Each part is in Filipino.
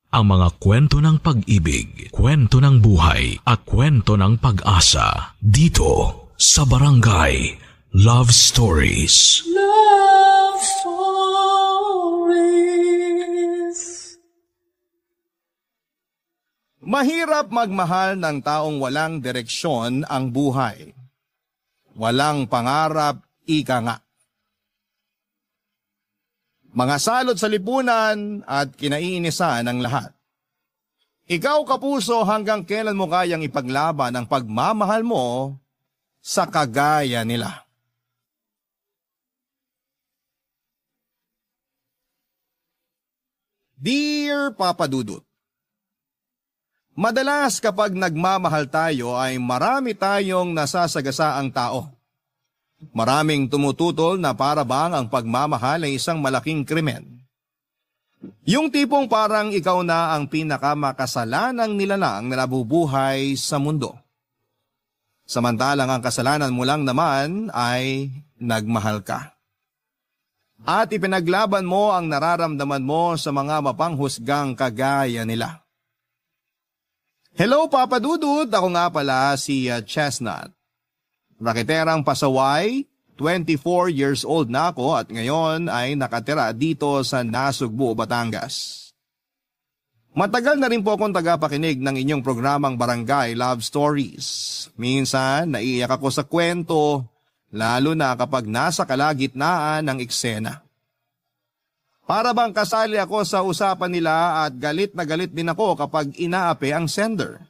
Ang mga kwento ng pag-ibig, kwento ng buhay, at kwento ng pag-asa dito sa Barangay Love Stories. Love Stories. Mahirap magmahal ng taong walang direksyon ang buhay. Walang pangarap, ika nga. Mga salot sa lipunan at kinaiinisan ng lahat. Ikaw, kapuso, hanggang kailan mo kayang ipaglaban ang pagmamahal mo sa kagaya nila? Dear Papa Dudut, madalas kapag nagmamahal tayo ay marami tayong nasasagasaang tao. Maraming tumututol na para bang ang pagmamahal ay isang malaking krimen. Yung tipong parang ikaw na ang pinakamakasalanang nilalang na nabubuhay sa mundo. Samantalang ang kasalanan mo lang naman ay nagmahal ka. At ipinaglaban mo ang nararamdaman mo sa mga mapanghusgang kagaya nila. Hello Papa Dudut, ako nga pala si Chestnut. Rakiterang pasaway, 24 years old na ako at ngayon ay nakatira dito sa Nasugbu, Batangas. Matagal na rin po akong tagapakinig ng inyong programang Barangay Love Stories. Minsan naiiyak ako sa kwento, lalo na kapag nasa kalagitnaan ng eksena. Para bang kasali ako sa usapan nila at galit na galit din ako kapag inaapi ang sender.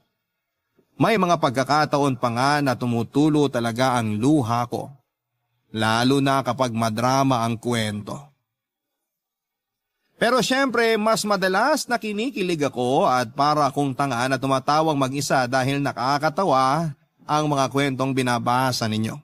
May mga pagkakataon pa nga na tumutulo talaga ang luha ko, lalo na kapag madrama ang kwento. Pero syempre, mas madalas na kinikilig ako at para akong tanga na tumatawang mag-isa dahil nakakatawa ang mga kwentong binabasa ninyo.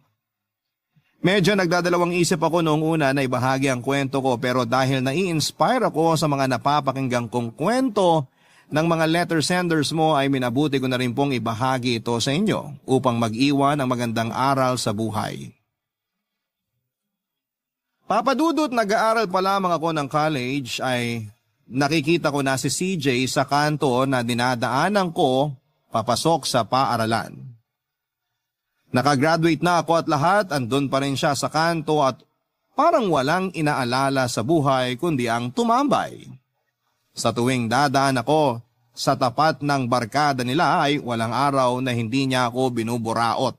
Medyo nagdadalawang isip ako noong una na ibahagi ang kwento ko pero dahil nai-inspire ako sa mga napapakinggang kong kwento ng mga letter senders mo ay minabuti ko na rin pong ibahagi ito sa inyo upang mag-iwan ng magandang aral sa buhay. Papa Dudut, nag-aaral pa lamang ako ng college ay nakikita ko na si CJ sa kanto na dinadaanan ko papasok sa paaralan. Nakagraduate na ako at lahat, andun pa rin siya sa kanto at parang walang inaalala sa buhay kundi ang tumambay. Sa tuwing dadaan ako sa tapat ng barkada nila ay walang araw na hindi niya ako binuburaot.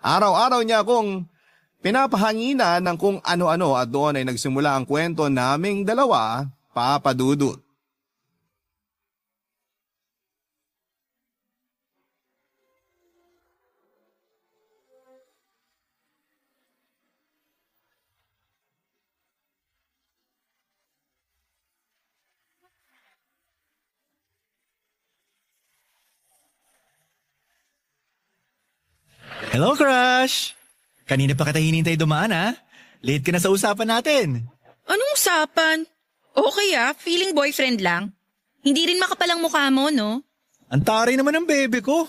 Araw-araw niya akong pinapahanginan ng kung ano-ano at doon ay nagsimula ang kwento naming dalawa, Papa Dudut. Hello, crush! Kanina pa kita hinintay dumaan, ha? Late ka na sa usapan natin. Anong usapan? Okay feeling boyfriend lang. Hindi rin makapalang mukha mo, no? Ang taray naman ng bebe ko.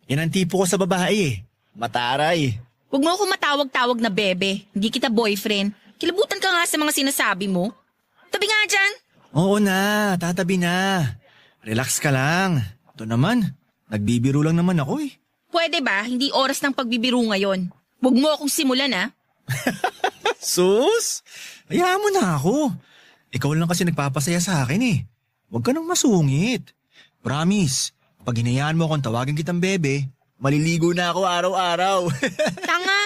Yan ang tipo ko sa babae, mataray. Huwag mo akong matawag-tawag na bebe. Hindi kita boyfriend. Kilabutan ka nga sa mga sinasabi mo. Tabi nga dyan. Oo na, tatabi na. Relax ka lang. Ito naman, nagbibiro lang naman ako eh. Pwede ba? Hindi oras ng pagbibiro ngayon. Huwag mo akong simulan, Sus! Hayaan mo na ako. Ikaw lang kasi nagpapasaya sa akin eh. Huwag ka nang masungit. Promise, pag hinayaan mo akong tawagin kitang bebe, maliligo na ako araw-araw. Tanga!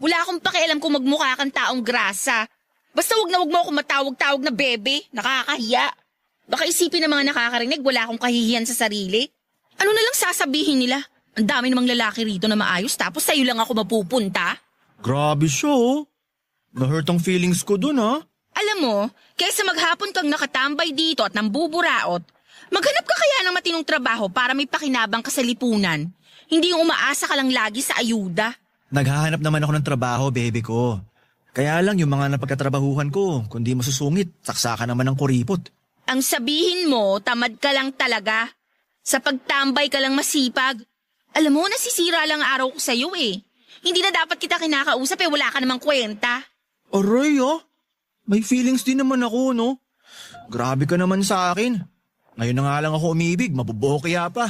Wala akong pakialam kung magmukha kang taong grasa. Basta wag mo akong matawag-tawag na bebe. Nakakahiya. Baka isipin ng mga nakakarinig wala akong kahihiyan sa sarili. Ano na lang sasabihin nila? Ang dami namang lalaki rito na maayos tapos sa'yo lang ako mapupunta. Grabe siya oh. Na-hurt ang feelings ko dun Alam mo, kaysa maghapon kang nakatambay dito at nambuburaot, maghanap ka kaya ng matinong trabaho para may pakinabang ka sa lipunan. Hindi yung umaasa ka lang lagi sa ayuda. Naghahanap naman ako ng trabaho, bebe ko. Kaya lang yung mga napagkatrabahuhan ko, kung di masusungit, saksakan naman ng kuripot. Ang sabihin mo, tamad ka lang talaga. Sa pagtambay ka lang masipag. Alam mo, nasisira lang araw ko sa'yo eh. Hindi na dapat kita kinakausap wala ka namang kwenta. Aray May feelings din naman ako, no? Grabe ka naman sa akin. Ngayon na nga lang ako umibig, mabubuho kaya pa.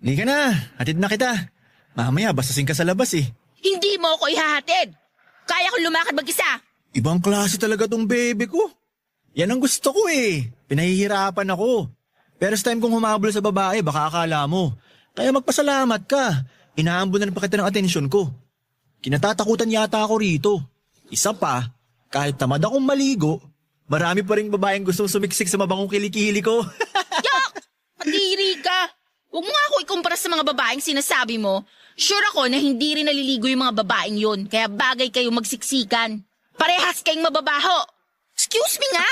Hindi ka na, hatid na kita. Mamaya, bastasin ka sa labas eh. Hindi mo ako ihahatid. Kaya kong lumakad mag-isa. Ibang klase talaga tong bebe ko. Yan ang gusto ko eh. Pinahihirapan ako. Pero sa time kong humabol sa babae, baka akala mo. Kaya magpasalamat ka. Inaambunan pa kita ng atensyon ko. Kinatatakutan yata ako rito. Isa pa, kahit tamad akong maligo, marami pa rin babaeng gustong sumiksik sa mabangong kilikili ko. Yak! Kadiri ka! Huwag mo nga ako ikumpara sa mga babaeng sinasabi mo. Sure ako na hindi rin naliligo yung mga babaeng yun, kaya bagay kayo magsiksikan. Parehas kayong mababaho. Excuse me nga!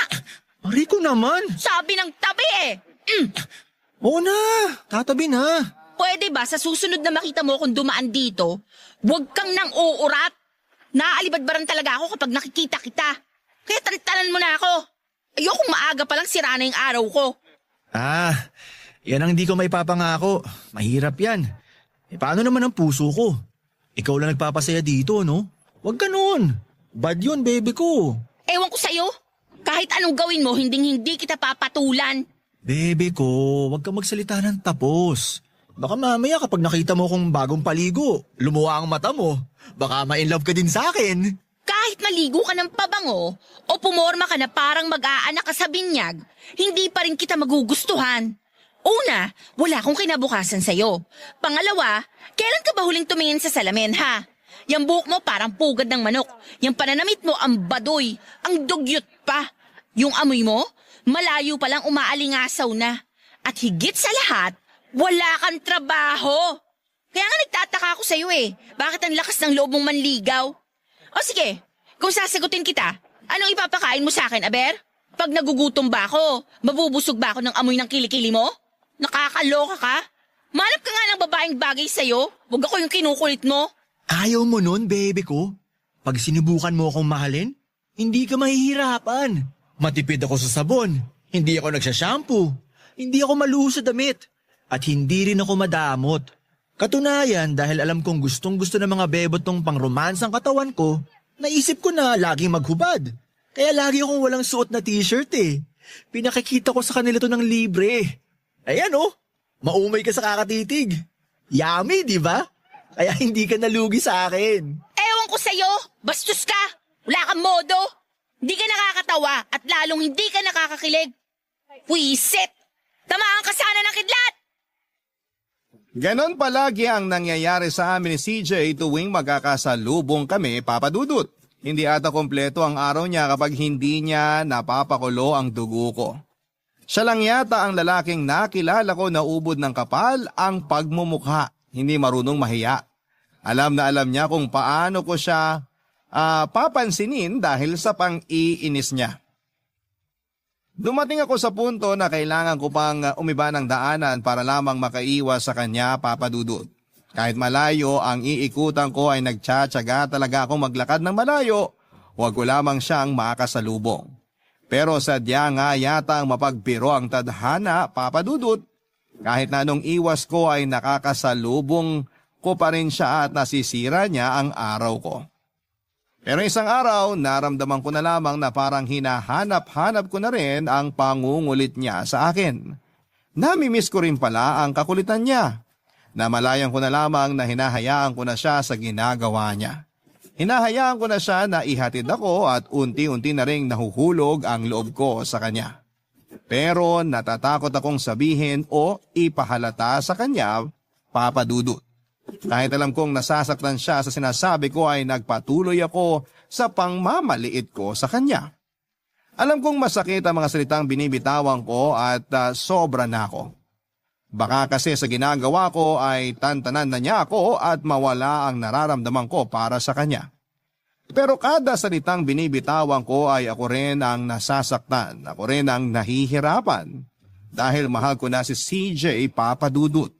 Rico naman. Sabi ng tabi eh! Oo na, tatabi na. Pwede ba sa susunod na makita mo kung dumaan dito, huwag kang nang uurat? Naaalibadbaran talaga ako kapag nakikita kita. Kaya tantanan mo na ako. Ayokong maaga palang sira na yung araw ko. Yan ang di ko maipapangako. Mahirap yan. Paano naman ang puso ko? Ikaw lang nagpapasaya dito, no? Huwag ganun. Bad yun, baby ko. Ewan ko sa'yo. Kahit anong gawin mo, hindi kita papatulan. Baby ko, huwag kang magsalita ng tapos. Baka mamaya kapag nakita mo kong bagong paligo, lumuha ang mata mo. Baka ma-inlove ka din sa akin. Kahit maligo ka ng pabango o pumorma ka na parang mag-aanak ka sa binyag, hindi pa rin kita magugustuhan. Una, wala akong kinabukasan sa'yo. Pangalawa, kailan ka ba huling tumingin sa salamin, ha? Yang buhok mo parang pugad ng manok. Yang pananamit mo ang badoy, ang dugyot pa. Yung amoy mo, malayo palang umaalingasaw na. At higit sa lahat, wala kang trabaho. Kaya nga nagtataka ako sa'yo eh. Bakit ang lakas ng loob mong manligaw? O sige, kung sasagutin kita, anong ipapakain mo sa akin, Aber? Pag nagugutom ba ako, mabubusog ba ako ng amoy ng kilikili mo? Nakakaloka ka? Manap ka nga ng babaeng bagay sa'yo. Huwag ako yung kinukulit mo. Ayaw mo nun, baby ko? Pag sinubukan mo akong mahalin, hindi ka mahihirapan. Matipid ako sa sabon. Hindi ako nagsashampoo. Hindi ako maluho sa damit. At hindi rin ako madamot. Katunayan, dahil alam kong gustong-gusto ng mga bebot tong pang-romansang katawan ko, naisip ko na laging maghubad. Kaya lagi akong walang suot na t-shirt eh. Pinakikita ko sa kanila to ng libre. Ayan oh, maumay ka sa kakatitig. Yummy, di ba? Kaya hindi ka nalugi sa akin. Ewan ko sa'yo, bastos ka. Wala kang modo. Hindi ka nakakatawa at lalong hindi ka nakakakilig. Puisit! Tamaan ka sana ng kidlat! Ganon palagi ang nangyayari sa amin ni CJ tuwing magkakasalubong kami, Papa Dudut. Hindi ata kompleto ang araw niya kapag hindi niya napapakulo ang dugo ko. Siya lang yata ang lalaking nakilala ko na ubod ng kapal ang pagmumukha, hindi marunong mahiya. Alam na alam niya kung paano ko siya papansinin dahil sa pang-iinis niya. Dumating ako sa punto na kailangan ko pang umiba ng daanan para lamang makaiwas sa kanya, Papa Dudut. Kahit malayo ang iikutan ko ay nagtsatsaga talaga akong maglakad ng malayo, huwag ko lamang siyang makasalubong. Pero sadya nga yata ang mapagbiro ang tadhana, Papa Dudut. Kahit na anong iwas ko ay nakakasalubong ko pa rin siya at nasisira niya ang araw ko. Pero isang araw, naramdaman ko na lamang na parang hinahanap-hanap ko na rin ang pangungulit niya sa akin. Namimiss ko rin pala ang kakulitan niya. Namalayan ko na lamang na hinahayaan ko na siya sa ginagawa niya. Hinahayaan ko na siya na ihatid ako at unti-unti na ring nahuhulog ang loob ko sa kanya. Pero natatakot akong sabihin o ipahalata sa kanya, Papa Dudut. Kahit alam kong nasasaktan siya sa sinasabi ko ay nagpatuloy ako sa pangmamaliit ko sa kanya. Alam kong masakit ang mga salitang binibitawan ko at sobra na ako. Baka kasi sa ginagawa ko ay tantanan na niya ako at mawala ang nararamdaman ko para sa kanya. Pero kada salitang binibitawan ko ay ako rin ang nasasaktan, ako rin ang nahihirapan. Dahil mahal ko na si CJ, Papa Dudut.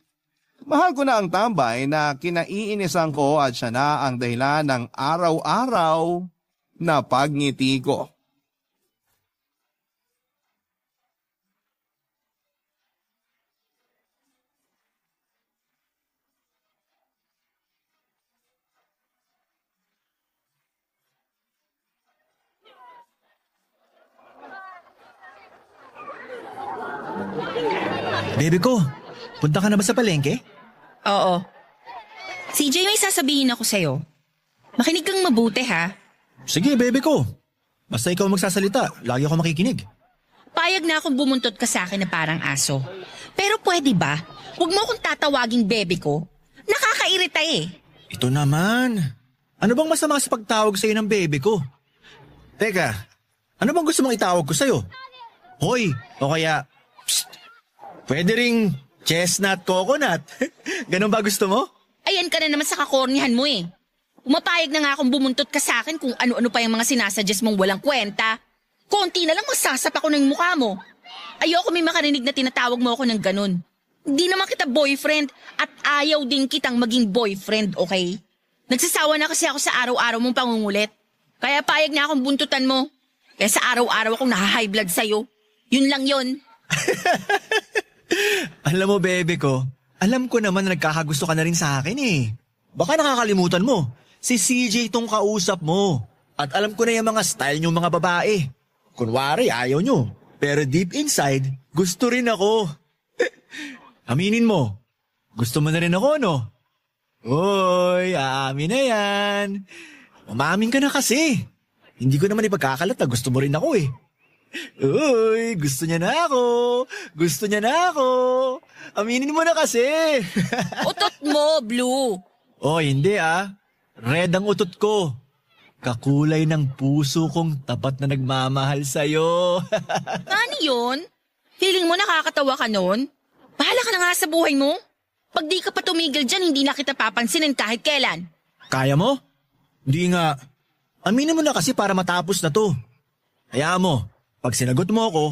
Mahal ko na ang tambay na kinaiinisan ko at siya na ang dahilan ng araw-araw na pagngiti ko. Bebe ko, punta ka na ba sa palengke? Oo. CJ, may sasabihin ako sa'yo. Makinig kang mabuti ha. Sige, bebe ko. Basta ikaw magsasalita, lagi ako makikinig. Payag na akong bumuntot ka sa akin na parang aso. Pero pwede ba? Huwag mo akong tatawaging bebe ko. Nakakairita eh. Ito naman. Ano bang masama sa pagtawag sa'yo ng bebe ko? Teka, ano bang gusto mong itawag ko sa'yo? Hoy, o kaya, psst, pwede ring chestnut coconut. Ganun ba gusto mo? Ayan ka na naman sa kakornihan mo eh. Umapayag na nga akong bumuntot ka sa akin kung ano-ano pa yung mga sinasuggest mong walang kwenta. Konti na lang masasap ako ng mukha mo. Ayoko may makarinig na tinatawag mo ako ng ganun. Hindi naman kita boyfriend at ayaw din kitang maging boyfriend, okay? Nagsasawa na kasi ako sa araw-araw mong pangungulit. Kaya payag na akong buntutan mo. Kaya sa araw-araw akong naha-high blood sa'yo. Yun lang yun. Alam mo, bebe ko, alam ko naman na nagkakagusto ka na rin sa akin eh. Baka nakakalimutan mo, si CJ tong kausap mo. At alam ko na yung mga style nyo mga babae. Kunwari, ayaw nyo. Pero deep inside, gusto rin ako. Aminin mo, gusto mo na rin ako, no? Uy, aamin na yan. Umamin ka na kasi. Hindi ko naman ipagkakalat na gusto mo rin ako eh. Uy, gusto niya na ako. Gusto niya na ako. Aminin mo na kasi. Utot mo, Blue. Oh, hindi ah. Red ang utot ko. Kakulay ng puso kong tapat na nagmamahal sa'yo. Ano yun? Feeling mo nakakatawa ka nun? Bahala ka na nga sa buhay mo. Pag di ka pa tumigil dyan, hindi na kita papansinin kahit kailan. Kaya mo? Hindi nga. Aminin mo na kasi para matapos na to. Hayaan mo, pag sinagot mo ako,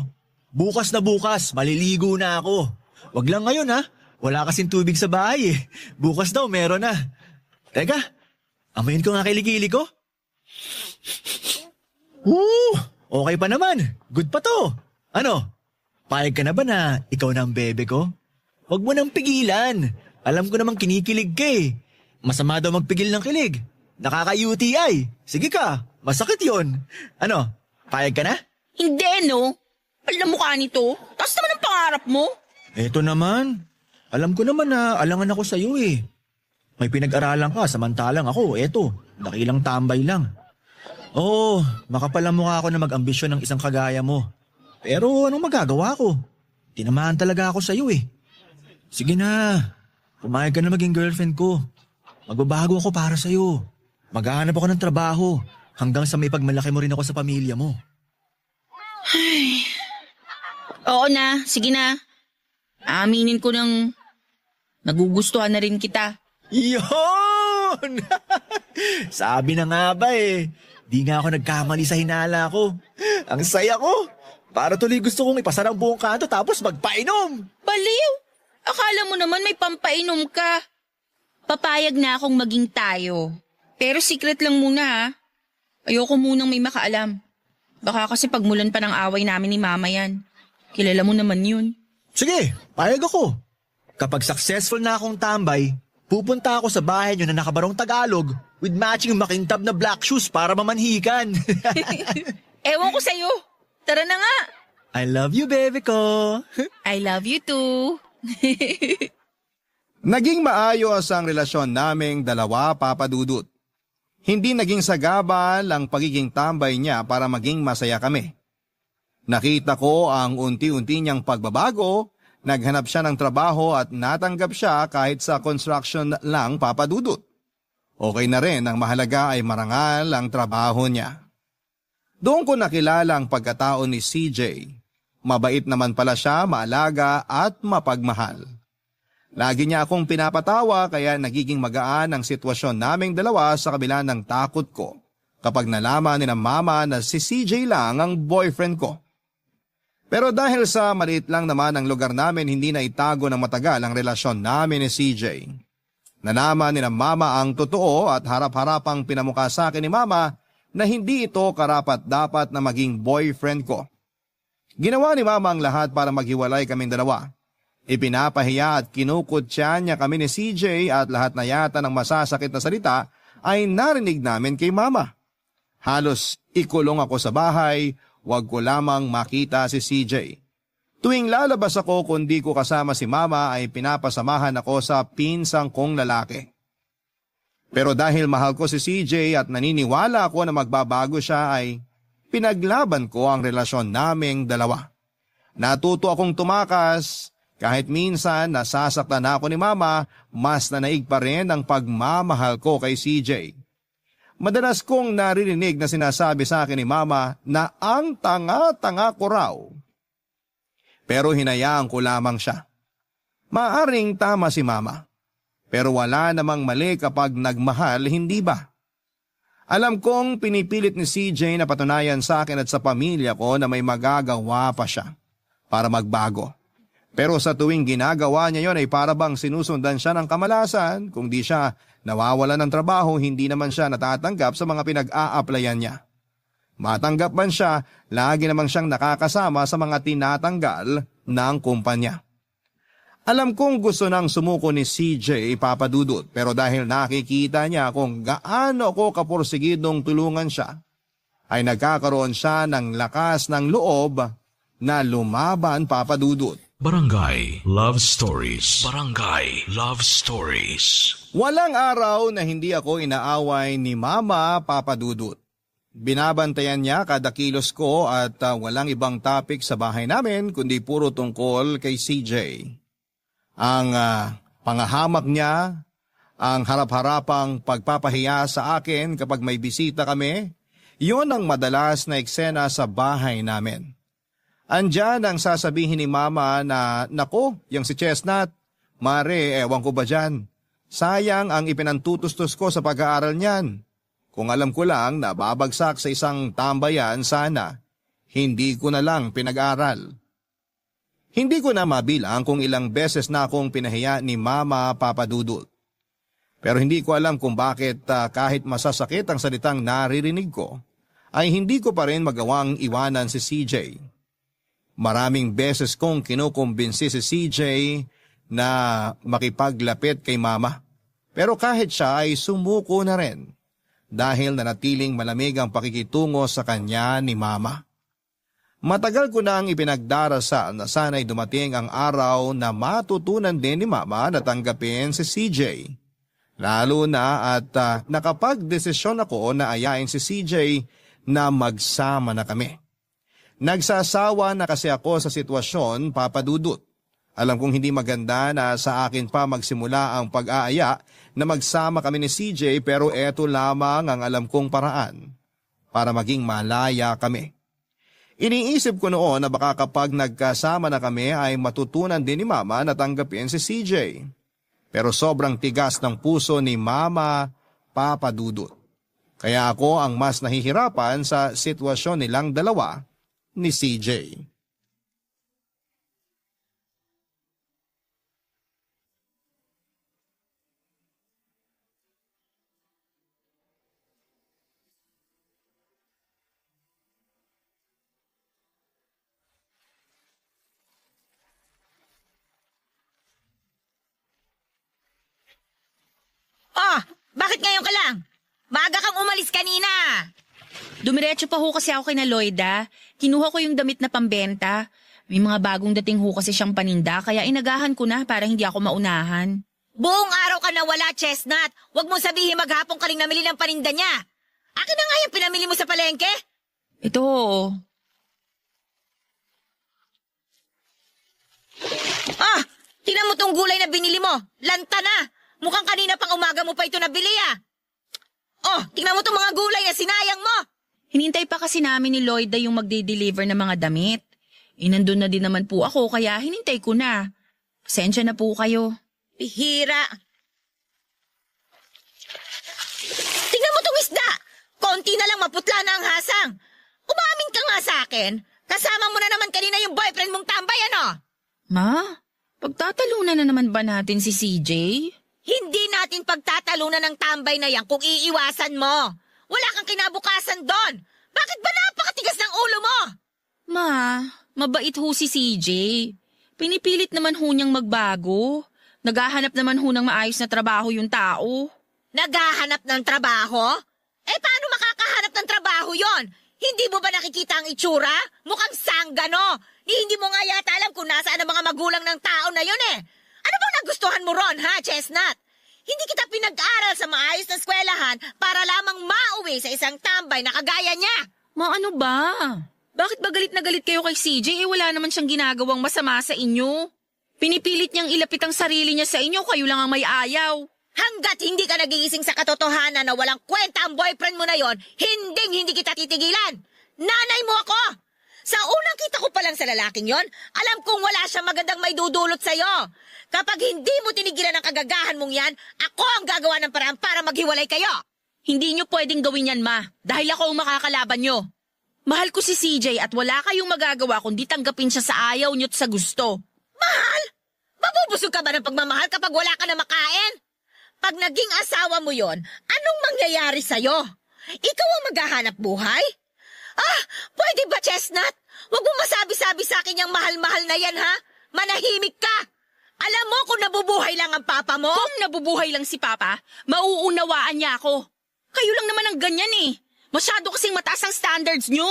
bukas na bukas, maliligo na ako. Wag lang ngayon ha, wala kasing tubig sa bahay eh. Bukas daw meron na. Teka, amayin ko nga kilikili ko. Okay pa naman. Good pa to. Ano? Payag ka na ba na ikaw na ang bebe ko? Huwag mo nang pigilan. Alam ko namang kinikilig ka eh. Masama daw magpigil ng kilig. Nakaka-UTI. Sige ka, masakit yon. Ano, payag ka na? Hindi, no? Alam mo ka nito. Taas naman ang pangarap mo. Eto naman. Alam ko naman na alangan ako sa'yo eh. May pinag-aralan ka samantalang ako, eto, dakilang tambay lang. Oo, makapal ang mukha ako na mag-ambisyon ng isang kagaya mo. Pero anong magagawa ko? Tinamaan talaga ako sa'yo eh. Sige na, pumayag ka na maging girlfriend ko. Magbabago ako para sa'yo. Maghahanap ako ng trabaho hanggang sa may pagmalaki mo rin ako sa pamilya mo. Oo na, sige na. Aminin ko nang nagugustuhan na rin kita. Yun! Sabi na nga ba eh. Di nga ako nagkamali sa hinala ko. Ang saya ko. Para tuloy gusto kong ipasara ang buong kanto tapos magpainom. Baliw! Akala mo naman may pampainom ka. Papayag na akong maging tayo. Pero secret lang muna ha. Ayoko munang may makaalam. Baka kasi pagmulan pa ng away namin ni Mama yan. Kilala mo naman yun. Sige, payag ako. Kapag successful na akong tambay, pupunta ako sa bahay nyo na nakabarong Tagalog with matching makintab na black shoes para mamanhikan. Ewan ko sa'yo. Tara na nga. I love you, baby ko. I love you too. Naging maayos ang relasyon naming dalawa, Papa Dudut. Hindi naging sagabal ang pagiging tambay niya para maging masaya kami. Nakita ko ang unti-unti niyang pagbabago, naghanap siya ng trabaho at natanggap siya kahit sa construction lang, Papa Dudut. Okay na rin, ang mahalaga ay marangal ang trabaho niya. Doon ko nakilala ang pagkatao ni CJ. Mabait naman pala siya, maalaga at mapagmahal. Lagi niya akong pinapatawa kaya nagiging magaan ang sitwasyon naming dalawa sa kabila ng takot ko kapag nalaman ni ng mama na si CJ lang ang boyfriend ko. Pero dahil sa maliit lang naman ang lugar namin, hindi na itago ng matagal ang relasyon namin ni CJ. Nalaman ni ng mama ang totoo at harap-harapang pinamukha sa akin ni mama na hindi ito karapat-dapat na maging boyfriend ko. Ginawa ni mama ang lahat para maghiwalay kaming dalawa. Ipinapahiya at kinukutya niya kami ni CJ at lahat na yata ng masasakit na salita ay narinig namin kay mama. Halos ikulong ako sa bahay, wag ko lamang makita si CJ. Tuwing lalabas ako kung di ko kasama si mama ay pinapasamahan ako sa pinsang kong lalaki. Pero dahil mahal ko si CJ at naniniwala ako na magbabago siya ay pinaglaban ko ang relasyon naming dalawa. Natuto akong tumakas kahit minsan nasasaktan ako ni mama, mas nanaig pa rin ang pagmamahal ko kay CJ. Madalas kong naririnig na sinasabi sa akin ni mama na ang tanga-tanga ko raw. Pero hinayaan ko lamang siya. Maaring tama si mama. Pero wala namang mali kapag nagmahal, hindi ba? Alam kong pinipilit ni CJ na patunayan sa akin at sa pamilya ko na may magagawa pa siya para magbago. Pero sa tuwing ginagawa niya yon ay para bang sinusundan siya ng kamalasan. Kung di siya nawawala ng trabaho, hindi naman siya natatanggap sa mga pinag-a-applyan niya. Matanggap man siya, lagi namang siyang nakakasama sa mga tinatanggal ng kumpanya. Alam kong gusto nang sumuko ni CJ Papadudut, pero dahil nakikita niya kung gaano ako kapursigidong tulungan siya, ay nagkakaroon siya ng lakas ng loob na lumaban, Papadudut. Barangay Love Stories. Barangay Love Stories. Walang araw na hindi ako inaaway ni Mama, Papadudut. Binabantayan niya kada kilos ko at walang ibang topic sa bahay namin kundi puro tungkol kay CJ. Ang pangahamak niya, ang harap-harapang pagpapahiya sa akin kapag may bisita kami, yon ang madalas na eksena sa bahay namin. Andyan ang sasabihin ni Mama na, "Nako, yung si Chestnut, mare, ewan ko ba dyan. Sayang ang ipinantutustos ko sa pag-aaral niyan. Kung alam ko lang na babagsak sa isang tambayan sana, hindi ko na lang pinag-aral." Hindi ko na mabilang kung ilang beses na akong pinahiya ni Mama, Papadudut. Pero hindi ko alam kung bakit kahit masasakit ang salitang naririnig ko, ay hindi ko pa rin magawang iwanan si CJ. Maraming beses kong kinukumbinsi si CJ na makipaglapit kay Mama. Pero kahit siya ay sumuko na rin dahil nanatiling malamig ang pakikitungo sa kanya ni Mama. Matagal ko nang ipinagdarasal na sana'y dumating ang araw na matutunan din ni Mama na tanggapin si CJ. Lalo na at nakapagdesisyon ako na ayain si CJ na magsama na kami. Nagsasawa na kasi ako sa sitwasyon, Papadudut. Alam kong hindi maganda na sa akin pa magsimula ang pag-aaya na magsama kami ni CJ, pero eto lamang ang alam kong paraan para maging malaya kami. Iniisip ko noon na baka kapag nagkasama na kami ay matutunan din ni Mama na tanggapin si CJ. Pero sobrang tigas ng puso ni Mama, Papadudut. Kaya ako ang mas nahihirapan sa sitwasyon nilang dalawa ni CJ. Oh, bakit ngayon ka lang? Maaga kang umalis kanina. Dumiretso pa ho kasi ako kay na Lloyda. Kinuha ko yung damit na pambenta. May mga bagong dating ho kasi siyang paninda, kaya inagahan ko na para hindi ako maunahan. Buong araw ka na wala, Chestnut. Huwag mo sabihin maghapon ka rin namili ng paninda niya. Akin na nga yung pinamili mo sa palengke. Ito. Ah, tingnan mo tong gulay na binili mo. Lanta na. Mukhang kanina pang umaga mo pa ito nabili ah. Oh, tingnan mo tong mga gulay na sinayang mo. Hinintay pa kasi namin ni Lloyda yung magde-deliver ng mga damit. Nandun na din naman po ako kaya hinintay ko na. Pasensya na po kayo. Pihira. Tingnan mo tong isda. Konti na lang maputla na ang hasang. Umamin ka nga sa akin. Kasama mo na naman kanina yung boyfriend mong tambay, ano? Ma, pagtatalunan na naman ba natin si CJ? Hindi natin pagtatalunan ng tambay na yan kung iiwasan mo. Wala kang kinabukasan doon. Bakit ba napakatigas ng ulo mo? Ma, mabait ho si CJ. Pinipilit naman ho niyang magbago. Naghahanap naman ho ng maayos na trabaho yung tao. Naghahanap ng trabaho? Eh paano makakahanap ng trabaho yon? Hindi mo ba nakikita ang itsura? Mukhang sanggano. Hindi mo nga yata alam kung nasaan ang mga magulang ng tao na yun eh. Ano bang nagustuhan mo ron, ha, Chestnut? Hindi kita pinag-aral sa maayos na eskwelahan para lamang mauwi sa isang tambay na kagaya niya. Ma, ano ba? Bakit ba galit na galit kayo kay CJ? Wala naman siyang ginagawang masama sa inyo. Pinipilit niyang ilapit ang sarili niya sa inyo, kayo lang ang may ayaw. Hanggat hindi ka nagigising sa katotohanan na walang kwenta ang boyfriend mo na yon, hindi kita titigilan. Nanay mo ako! Sa unang kita ko pa lang sa lalaking yon, alam kong wala siyang magandang may dudulot sa'yo. Kapag hindi mo tinigilan ang kagagahan mong yan, ako ang gagawa ng paraan para maghiwalay kayo. Hindi niyo pwedeng gawin yan, Ma, dahil ako ang makakalaban niyo. Mahal ko si CJ at wala kayong magagawa kundi tanggapin siya sa ayaw niyo at sa gusto. Mahal? Mabubusog ka ba ng pagmamahal kapag wala ka na makain? Pag naging asawa mo yon, anong mangyayari sa'yo? Ikaw ang maghahanap buhay? Pwede ba, Chestnut? Huwag mo masabi-sabi sa akin yung mahal-mahal na yan, ha? Manahimik ka! Alam mo kung nabubuhay lang ang papa mo? Kung nabubuhay lang si Papa, mauunawaan niya ako. Kayo lang naman ang ganyan eh. Masyado kasing mataas ang standards niyo.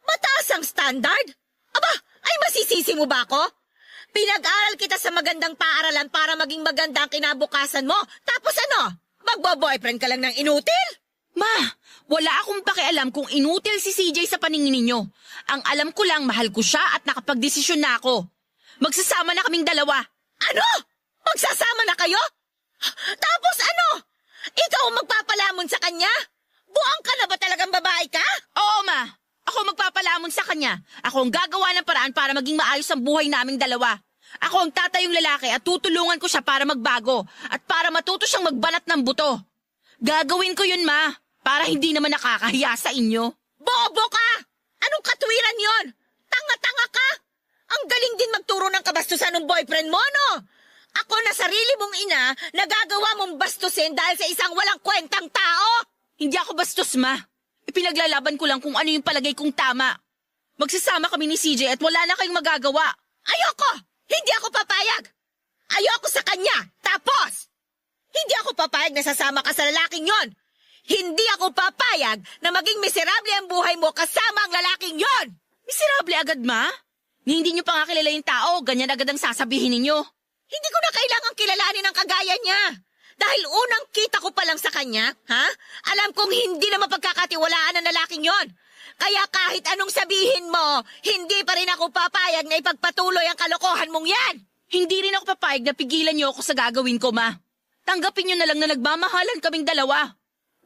Mataas ang standard? Aba, ay masisisi mo ba ako? Pinag-aral kita sa magandang paaralan para maging maganda ang kinabukasan mo. Tapos ano? Magbo-boyfriend ka lang ng inutil? Ma, wala akong pakialam kung inutil si CJ sa paningin ninyo. Ang alam ko lang, mahal ko siya at nakapagdesisyon na ako. Magsasama na kaming dalawa. Ano? Magsasama na kayo? Tapos ano? Ikaw ang magpapalamon sa kanya? Buang ka na ba talagang babae ka? Oo, Ma. Ako magpapalamon sa kanya. Ako ang gagawa ng paraan para maging maayos ang buhay naming dalawa. Ako ang tatayong lalaki at tutulungan ko siya para magbago at para matuto siyang magbanat ng buto. Gagawin ko yun, Ma, para hindi naman nakakahiya sa inyo. Bobo ka! Anong katwiran yon? Tanga-tanga ka! Ang galing din magturo ng kabastusan ng boyfriend mo, no? Ako na sarili mong ina, nagagawa mong bastusin dahil sa isang walang kwentang tao! Hindi ako bastos, Ma. Ipinaglalaban ko lang kung ano yung palagay kong tama. Magsasama kami ni CJ at wala na kayong magagawa. Ayoko! Hindi ako papayag! Ayoko sa kanya! Tapos! Hindi ako papayag na sasama ka sa lalaking yon! Hindi ako papayag na maging miserable ang buhay mo kasama ang lalaking yon! Miserable agad, Ma? Ni hindi niyo pa nga kilala yung tao, ganyan agad ang sasabihin ninyo. Hindi ko na kailangang kilalanin ang kagaya niya. Dahil unang kita ko pa lang sa kanya, ha? Alam kong hindi na mapagkakatiwalaan ang lalaking yon. Kaya kahit anong sabihin mo, hindi pa rin ako papayag na ipagpatuloy ang kalokohan mong yan. Hindi rin ako papayag na pigilan niyo ako sa gagawin ko, Ma. Tanggapin niyo na lang na nagmamahalan kaming dalawa.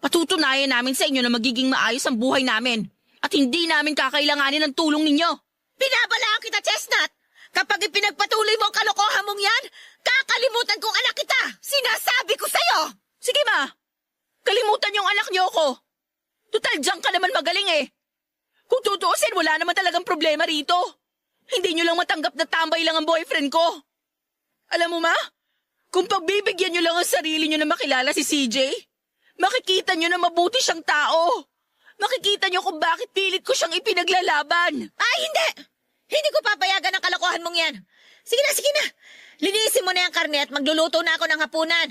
Patutunayan namin sa inyo na magiging maayos ang buhay namin. At hindi namin kakailanganin ng tulong ninyo. Binabalaan kita, Chestnut! Kapag ipinagpatuloy mo ang kalokohan mong yan, kakalimutan kong anak kita! Sinasabi ko sa'yo! Sige, Ma. Kalimutan yung anak niyo ko. Tutal, diyan ka naman magaling eh. Kung tutuusin, wala naman talagang problema rito. Hindi niyo lang matanggap na tambay lang ang boyfriend ko. Alam mo, Ma? Kung pagbibigyan niyo lang ang sarili niyo na makilala si CJ, makikita niyo na mabuti siyang tao. Makikita niyo kung bakit pilit ko siyang ipinaglalaban. Ay, hindi! Hindi ko papayagan ang kalokohan mong yan. Sige na. Linisin mo na yung karne at magluluto na ako ng hapunan.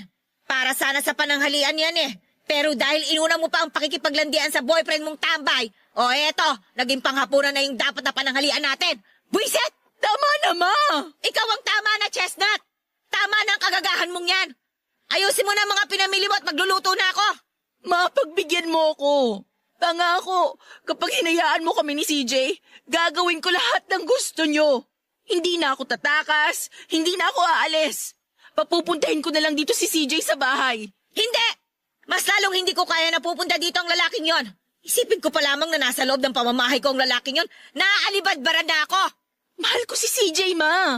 Para sana sa pananghalian yan eh. Pero dahil inuna mo pa ang pakikipaglandian sa boyfriend mong tambay, o eto, naging panghapunan na yung dapat na pananghalian natin. Buisit! Tama na, Ma! Ikaw ang tama na, Chestnut! Tama na ang kagagahan mong yan. Ayusin mo na mga pinamili mo at magluluto na ako. Ma, pagbigyan mo ko. Pangako, kapag hinayaan mo kami ni CJ, gagawin ko lahat ng gusto nyo. Hindi na ako tatakas, hindi na ako aalis. Papupuntahin ko na lang dito si CJ sa bahay. Hindi! Mas lalong hindi ko kaya na pupunta dito ang lalaking yon. Isipin ko pa lamang na nasa loob ng pamamahay ko ang lalaking yon. Naaalibad-bara na ako. Mahal ko si CJ, Ma.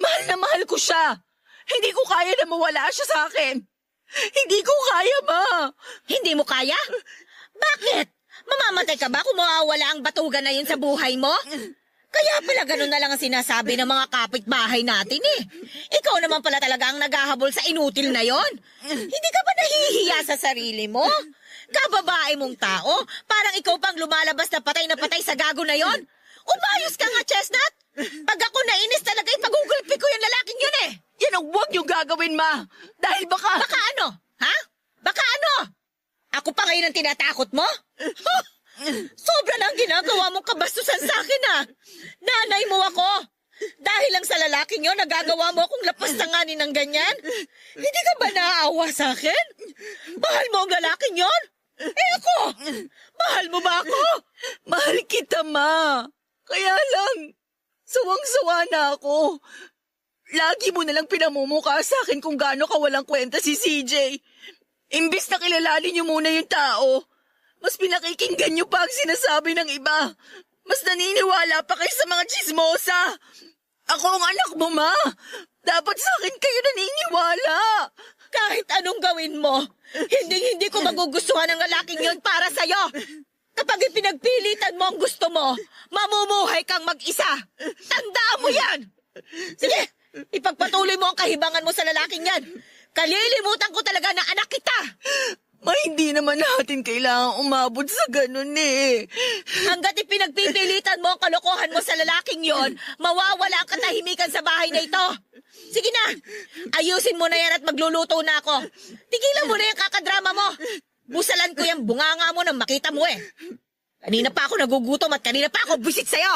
Mahal na mahal ko siya. Hindi ko kaya na mawala siya sa akin. Hindi ko kaya, Ma. Hindi mo kaya? Bakit? Mamamatay ka ba kung mawawala ang batugan na yun sa buhay mo? Kaya pala ganun na lang ang sinasabi ng mga kapitbahay natin eh. Ikaw naman pala talaga ang naghahabol sa inutil na yon. Hindi ka ba nahihiya sa sarili mo? Kababae mong tao, parang ikaw pang lumalabas na patay sa gago na yon. Umayos ka nga, Chestnut! Pag ako nainis talaga, ipagugulpi ko yung lalaking yun eh! Yan ang huwag niyong gagawin, Ma. Dahil baka... Baka ano? Ha? Baka ano? Ako pa ngayon ang tinatakot mo? Sobra na ang ginagawa mong kabastusan sa akin ah. Nanay mo ako. Dahil lang sa lalaking yun, nagagawa mo akong lapastanganin ng ganyan? Hindi ka ba naaawa sa akin? Mahal mo ang lalaking yun? Eh ako, mahal mo ba ako? Mahal kita, Ma. Kaya lang, sawang-sawa na ako. Lagi mo nalang pinamumukha sa akin kung gaano ka walang kwenta si CJ. Imbis na kilalanin niyo muna yung tao, mas pinakikinggan niyo pa ang sinasabi ng iba. Mas naniniwala pa kayo sa mga chismosa. Ako ang anak mo, Ma. Dapat sa akin kayo naniniwala. Kahit anong gawin mo, hindi ko magugustuhan ang lalaking yun para sa'yo. Kapag ipinagpilitan mo ang gusto mo, mamumuhay kang mag-isa. Tandaan mo yan! Sige, ipagpatuloy mo ang kahibangan mo sa lalaking yan. Kalilimutan ko talaga na anak kita. Ma, hindi naman natin kailangang umabot sa ganun eh. Hanggat ipinagpipilitan mo ang kalokohan mo sa lalaking yon, mawawala ang katahimikan sa bahay na ito. Sige na, ayusin mo na yan at magluluto na ako. Tigilan mo na yung kakadrama mo. Busalan ko yung bunganga mo nang makita mo eh. Kanina pa ako nagugutom at kanina pa ako bisit sa'yo.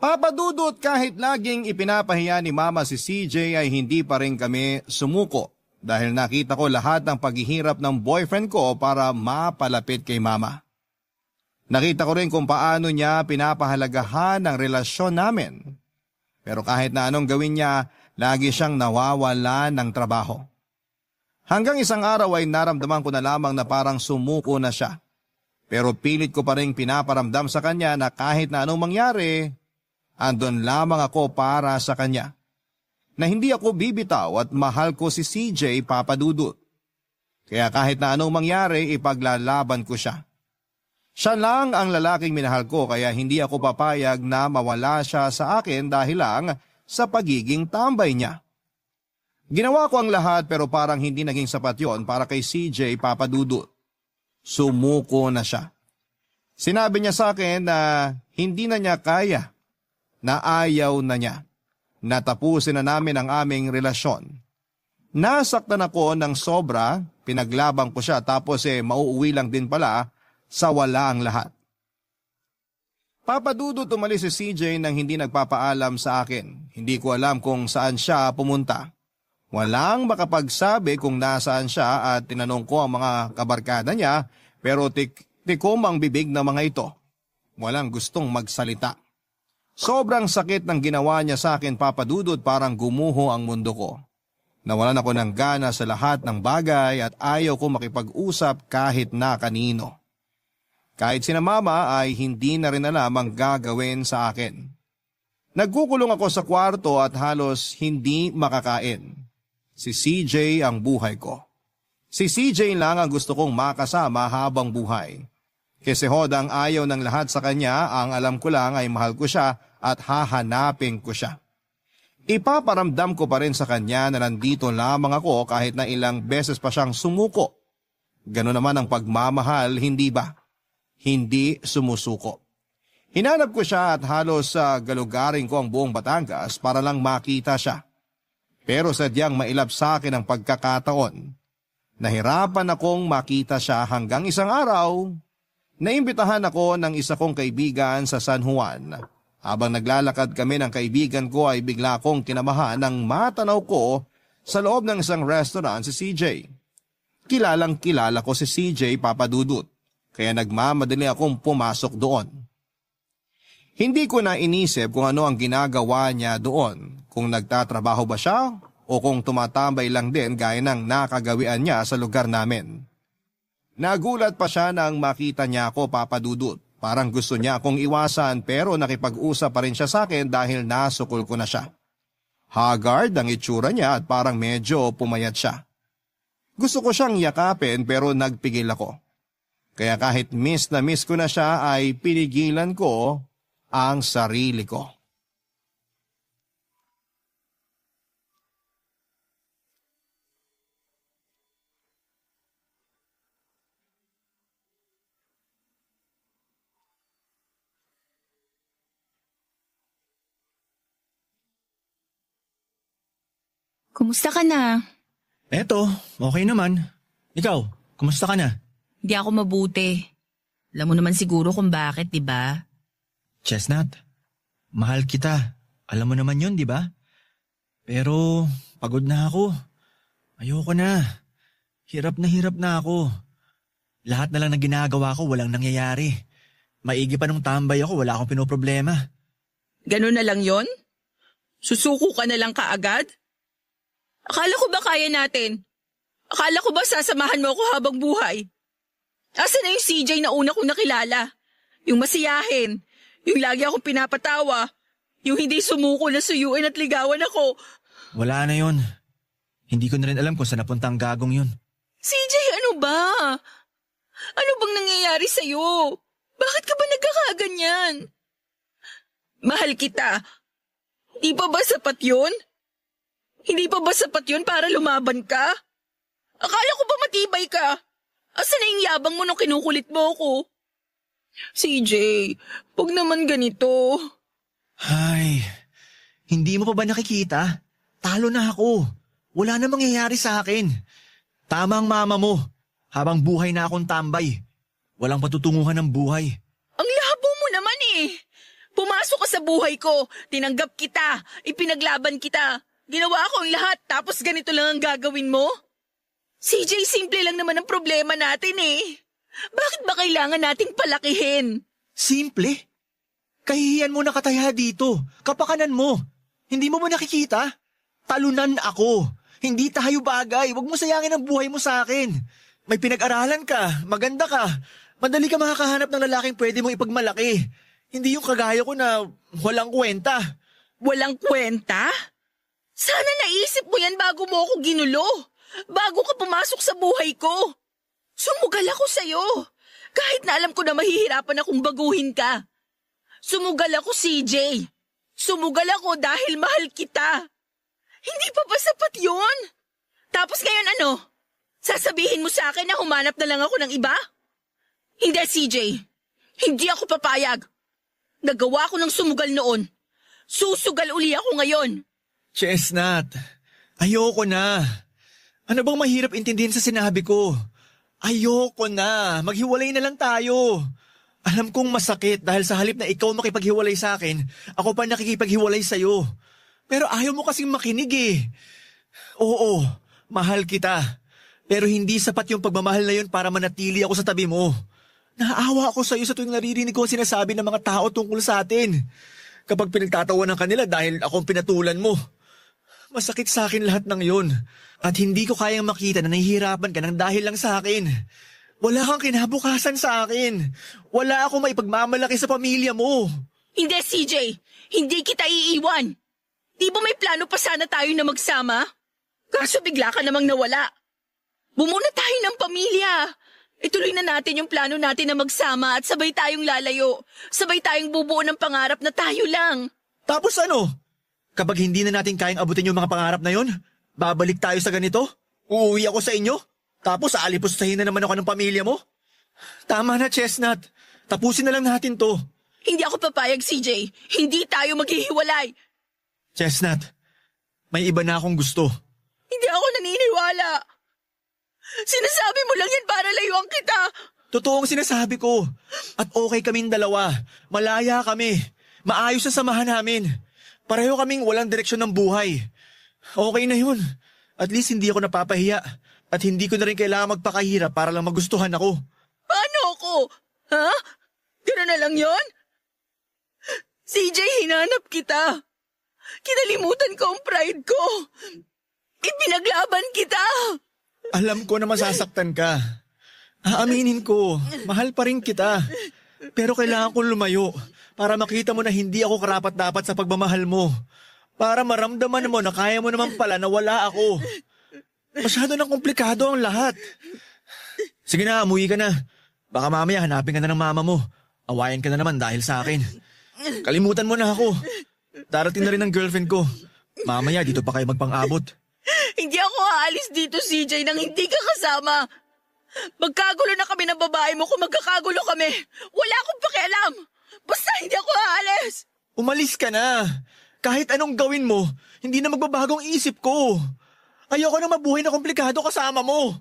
Papa Dudut, kahit laging ipinapahiya ni Mama si CJ ay hindi pa rin kami sumuko dahil nakita ko lahat ng paghihirap ng boyfriend ko para mapalapit kay Mama. Nakita ko rin kung paano niya pinapahalagahan ang relasyon namin. Pero kahit na anong gawin niya, lagi siyang nawawala ng trabaho. Hanggang isang araw ay naramdaman ko na lamang na parang sumuko na siya. Pero pilit ko pa rin pinaparamdam sa kanya na kahit na anong mangyari, andon lamang ako para sa kanya. Na hindi ako bibitaw at mahal ko si CJ, Papa Dudut. Kaya kahit na anong mangyari, ipaglalaban ko siya. Siya lang ang lalaking minahal ko kaya hindi ako papayag na mawala siya sa akin dahil lang sa pagiging tambay niya. Ginawa ko ang lahat pero parang hindi naging sapat yon para kay CJ, Papa Dudut. Sumuko na siya. Sinabi niya sa akin na hindi na niya kaya, na ayaw na niya. Natapusin na namin ang aming relasyon. Nasaktan ako ng sobra, pinaglabang ko siya tapos mauuwi lang din pala sa wala ang lahat. Papa Dudut, umalis si CJ nang hindi nagpapaalam sa akin. Hindi ko alam kung saan siya pumunta. Walang makapagsabi kung nasaan siya at tinanong ko ang mga kabarkada niya pero tikom ang bibig ng mga ito. Walang gustong magsalita. Sobrang sakit ng ginawa niya sa akin, Papa Dudut, parang gumuho ang mundo ko. Nawalan ako ng gana sa lahat ng bagay at ayaw ko makipag-usap kahit na kanino. Kahit sina Mama ay hindi na rin alam ang gagawin sa akin. Nagkukulong ako sa kwarto at halos hindi makakain. Si CJ ang buhay ko. Si CJ lang ang gusto kong makasama habang buhay. Kasi hodang ayaw ng lahat sa kanya, ang alam ko lang ay mahal ko siya at hahanapin ko siya. Ipaparamdam ko pa rin sa kanya na nandito lamang ako kahit na ilang beses pa siyang sumuko. Gano'n naman ang pagmamahal, hindi ba? Hindi sumusuko. Hinanap ko siya at halos galugarin ko ang buong Batangas para lang makita siya. Pero sadyang mailap sa akin ang pagkakataon. Nahirapan akong makita siya hanggang isang araw. Naimbitahan ako ng isa kong kaibigan sa San Juan. Habang naglalakad kami ng kaibigan ko ay bigla kong tinamahan ng matanaw ko sa loob ng isang restaurant si CJ. Kilalang kilala ko si CJ, Papa Dudut, kaya nagmamadali akong pumasok doon. Hindi ko na inisip kung ano ang ginagawa niya doon, kung nagtatrabaho ba siya o kung tumatambay lang din gaya ng nakagawian niya sa lugar namin. Nagulat pa siya nang makita niya ako, Papa Dudut. Parang gusto niya akong iwasan pero nakipag-usap pa rin siya sa akin dahil nasukol ko na siya. Haggard ang itsura niya at parang medyo pumayat siya. Gusto ko siyang yakapin pero nagpigil ako. Kaya kahit miss na miss ko na siya ay pinigilan ko ang sarili ko. Kumusta ka na? Eto, okay naman. Ikaw, kumusta ka na? Hindi ako mabuti. Alam mo naman siguro kung bakit, di ba? Chestnut, mahal kita. Alam mo naman yun, di ba? Pero pagod na ako. Ayoko na. Hirap na ako. Lahat na lang na ginagawa ko walang nangyayari. Maigi pa nung tambay ako, wala akong pinoproblema. Ganun na lang yon? Susuko ka na lang kaagad? Akala ko ba kaya natin? Akala ko ba sasamahan mo ako habang buhay? Asa na yung CJ na una kong nakilala? Yung masiyahin, yung lagi akong pinapatawa, yung hindi sumuko na suyuin at ligawan ako. Wala na yun. Hindi ko na rin alam kung saan napunta ang gagong yun. CJ, ano ba? Ano bang nangyayari sa'yo? Bakit ka ba nagkakaganyan? Mahal kita. Hindi pa ba sapat yun? Hindi pa ba sapat yun para lumaban ka? Akala ko ba matibay ka? Asa na yung yabang mo nung kinukulit mo ako? CJ, huwag naman ganito. Ay, hindi mo pa ba nakikita? Talo na ako. Wala na mangyayari sa akin. Tama ang mama mo. Habang buhay na akong tambay. Walang patutunguhan ng buhay. Ang labo mo naman eh. Pumasok ka sa buhay ko, tinanggap kita, ipinaglaban kita. Ginawa ko ang lahat tapos ganito lang ang gagawin mo? CJ, simple lang naman ang problema natin eh. Bakit ba kailangan nating palakihin? Simple? Kahihiyan mo nakataya dito. Kapakanan mo. Hindi mo ba nakikita? Talunan ako. Hindi tayo bagay. Huwag mo sayangin ang buhay mo sa akin. May pinag-aralan ka. Maganda ka. Madali ka makakahanap ng lalaking pwede mong ipagmalaki. Hindi yung kagaya ko na walang kwenta. Walang kwenta? Sana naisip mo yan bago mo ako ginulo. Bago ka pumasok sa buhay ko. Sumugal ako sa'yo. Kahit na alam ko na mahihirapan akong baguhin ka. Sumugal ako, CJ. Sumugal ako dahil mahal kita. Hindi pa ba sapat yun? Tapos ngayon ano? Sasabihin mo sa akin na humanap na lang ako ng iba? Hindi, CJ. Hindi ako papayag. Nagawa ko ng sumugal noon. Susugal uli ako ngayon. Chestnut, ayoko na. Ano bang mahirap intindihin sa sinabi ko? Ayoko na. Maghiwalay na lang tayo. Alam kong masakit dahil sa halip na ikaw makipaghiwalay sa akin, ako pa nakikipaghiwalay sa'yo. Pero ayaw mo kasing makinig eh. Oo, mahal kita. Pero hindi sapat yung pagmamahal na yun para manatili ako sa tabi mo. Naaawa ako sa'yo sa tuwing naririnig ko ang sinasabi ng mga tao tungkol sa atin. Kapag pinagtatawanan ka nila dahil akong pinatulan mo. Masakit sa akin lahat ng yun. At hindi ko kayang makita na nahihirapan ka ng dahil lang sa akin. Wala kang kinabukasan sa akin. Wala akong maipagmamalaki sa pamilya mo. Hindi, CJ. Hindi kita iiwan. Di ba may plano pa sana tayo na magsama? Kaso bigla ka namang nawala. Bumuna tayo ng pamilya. Ituloy na natin yung plano natin na magsama at sabay tayong lalayo. Sabay tayong bubuo ng pangarap na tayo lang. Tapos ano? Kapag hindi na natin kayang abutin yung mga pangarap na yon, babalik tayo sa ganito? Uuwi ako sa inyo? Tapos aalipustahin na naman ako ng pamilya mo? Tama na, Chestnut. Tapusin na lang natin to. Hindi ako papayag, CJ. Hindi tayo maghihiwalay. Chestnut, may iba na akong gusto. Hindi ako naniniwala. Sinasabi mo lang yan para layuan kita. Totoo ang sinasabi ko. At okay kaming dalawa. Malaya kami. Maayos ang samahan namin. Pareho kaming walang direksyon ng buhay. Okay na yun. At least hindi ako napapahiya. At hindi ko na rin kailangan magpakahirap para lang magustuhan ako. Paano ako? Ha? Gano'n na lang yon? CJ, hinanap kita. Kinalimutan ko ang pride ko. Ipinaglaban kita. Alam ko na masasaktan ka. Aaminin ko, mahal pa rin kita. Pero kailangan kong lumayo para makita mo na hindi ako karapat-dapat sa pagmamahal mo. Para maramdaman mo na kaya mo naman pala na wala ako. Masyado nang komplikado ang lahat. Sige na, umuwi ka na. Baka mamaya hanapin ka na ng mama mo. Awayan ka na naman dahil sa akin. Kalimutan mo na ako. Darating na rin ang girlfriend ko. Mamaya dito pa kayo magpang-abot. Hindi ako aalis dito, CJ, nang hindi ka kasama. Magkagulo na kami ng babae mo kung magkakagulo kami. Wala akong pakialam. Basta hindi ako aalis. Umalis ka na. Kahit anong gawin mo, hindi na magbabagong isip ko. Ayoko na mabuhay na komplikado kasama mo.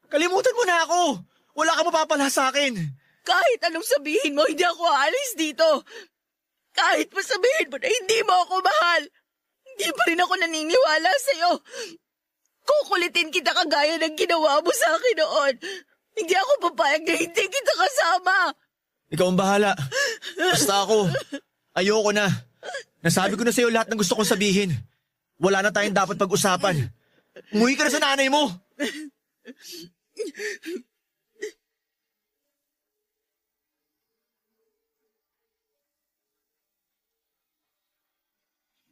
Kalimutan mo na ako. Wala ka mapapala sa akin. Kahit anong sabihin mo, hindi ako aalis dito. Kahit pa sabihin mo na hindi mo ako mahal, hindi pa rin ako naniniwala sa'yo. Kukulitin kita kagaya ng ginawa mo sa akin noon. Hindi ako papayag na hindi kita kasama. Ikaw ang bahala. Basta ako. Ayoko na. Nasabi ko na sa'yo lahat ng gusto kong sabihin. Wala na tayong dapat pag-usapan. Umuwi ka na sa nanay mo.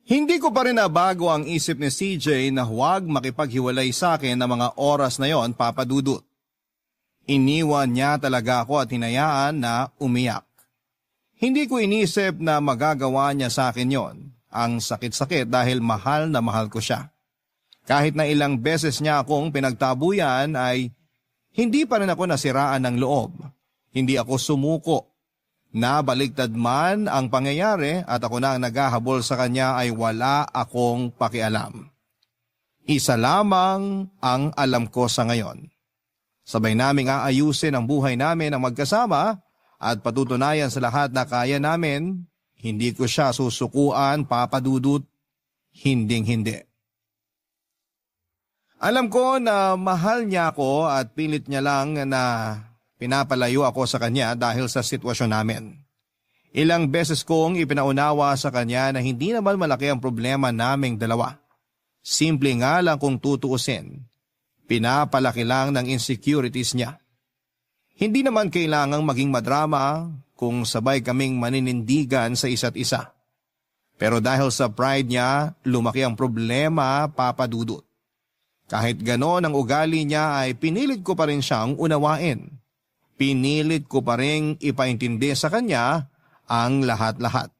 Hindi ko pa rin nabago ang isip ni CJ na huwag makipaghiwalay sa akin ng mga oras na yon, Papa Dudut. Iniwan niya talaga ako at hinayaan na umiyak. Hindi ko inisip na magagawa niya sa akin yon. Ang sakit-sakit dahil mahal na mahal ko siya. Kahit na ilang beses niya akong pinagtabuyan ay hindi pa rin ako nasiraan ng loob. Hindi ako sumuko. Nabaliktad man ang pangyayari at ako na ang naghahabol sa kanya ay wala akong pakialam. Isa lamang ang alam ko sa ngayon. Sabay naming aayusin ang buhay namin ng magkasama at patutunayan sa lahat na kaya namin, hindi ko siya susukuan, Papa Dudut, hinding-hindi. Alam ko na mahal niya ako at pilit niya lang na pinapalayo ako sa kanya dahil sa sitwasyon namin. Ilang beses kong ipinaunawa sa kanya na hindi naman malaki ang problema naming dalawa. Simple nga lang kung tutuusin. Pinapalaki lang ng insecurities niya. Hindi naman kailangang maging madrama kung sabay kaming maninindigan sa isa't isa. Pero dahil sa pride niya, lumaki ang problema, Papa Dudut. Kahit gano'n ang ugali niya ay pinilit ko pa rin siyang unawain. Pinilit ko pa rin ipaintindi sa kanya ang lahat-lahat.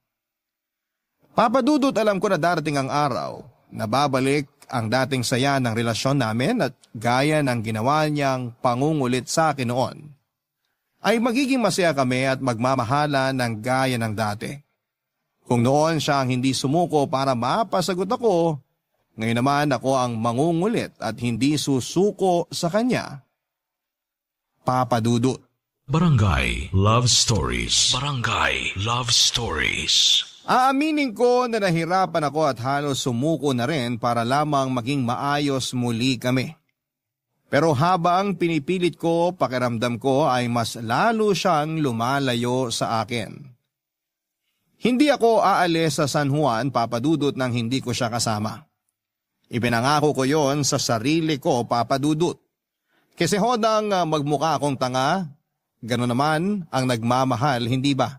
Papa Dudut, alam ko na darating ang araw na babalik ang dating saya ng relasyon namin at gaya ng ginawa niyang pangungulit sa akin noon, ay magiging masaya kami at magmamahala ng gaya ng dati. Kung noon siya ang hindi sumuko para mapasagot ako, ngayon naman ako ang mangungulit at hindi susuko sa kanya. Papa Dudut. Barangay Love Stories. Barangay Love Stories. Aaminin ko na nahirapan ako at halos sumuko na rin para lamang maging maayos muli kami. Pero habang pinipilit ko, pakiramdam ko ay mas lalo siyang lumalayo sa akin. Hindi ako aalis sa San Juan, Papa Dudut, nang hindi ko siya kasama. Ipinangako ko yon sa sarili ko, Papa Dudut. Kasi hodang magmukha akong tanga, gano'n naman ang nagmamahal, hindi ba?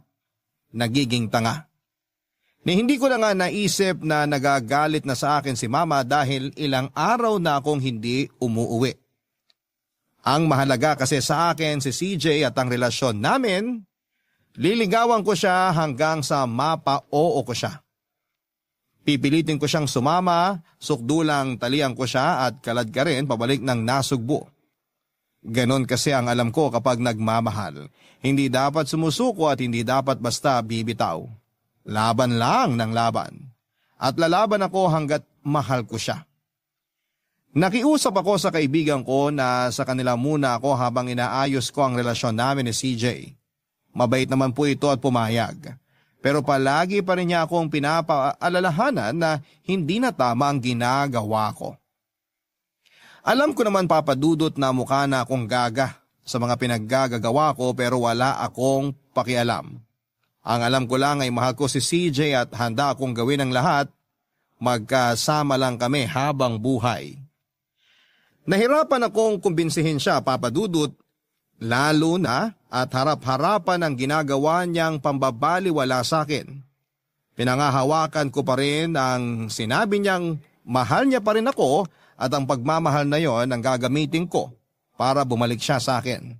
Nagiging tanga. Hindi ko na nga naisip na nagagalit na sa akin si Mama dahil ilang araw na akong hindi umuuwi. Ang mahalaga kasi sa akin si CJ at ang relasyon namin, liligawan ko siya hanggang sa mapa-oo ko siya. Pipilitin ko siyang sumama, sukdulang talian ko siya at kalad ka rin pabalik ng nasugbo. Ganon kasi ang alam ko kapag nagmamahal. Hindi dapat sumusuko at hindi dapat basta bibitaw. Laban lang ng laban. At lalaban ako hanggat mahal ko siya. Nakiusap ako sa kaibigan ko na sa kanila muna ako habang inaayos ko ang relasyon namin ni CJ. Mabait naman po ito at pumayag. Pero palagi pa rin niya akong pinapaalalahanan na hindi na tama ang ginagawa ko. Alam ko naman, Papa Dudut, na mukha na akong gaga sa mga pinaggagawa ko pero wala akong pakialam. Ang alam ko lang ay mahal ko si CJ at handa akong gawin ang lahat. Magkasama lang kami habang buhay. Nahirapan akong kumbinsihin siya, Papa Dudut, Lalo na at harap-harapan ang ginagawa niyang pambabaliwala sa akin. Pinangahawakan ko pa rin ang sinabi niyang mahal niya pa rin ako at ang pagmamahal na yon ang gagamitin ko para bumalik siya sa akin.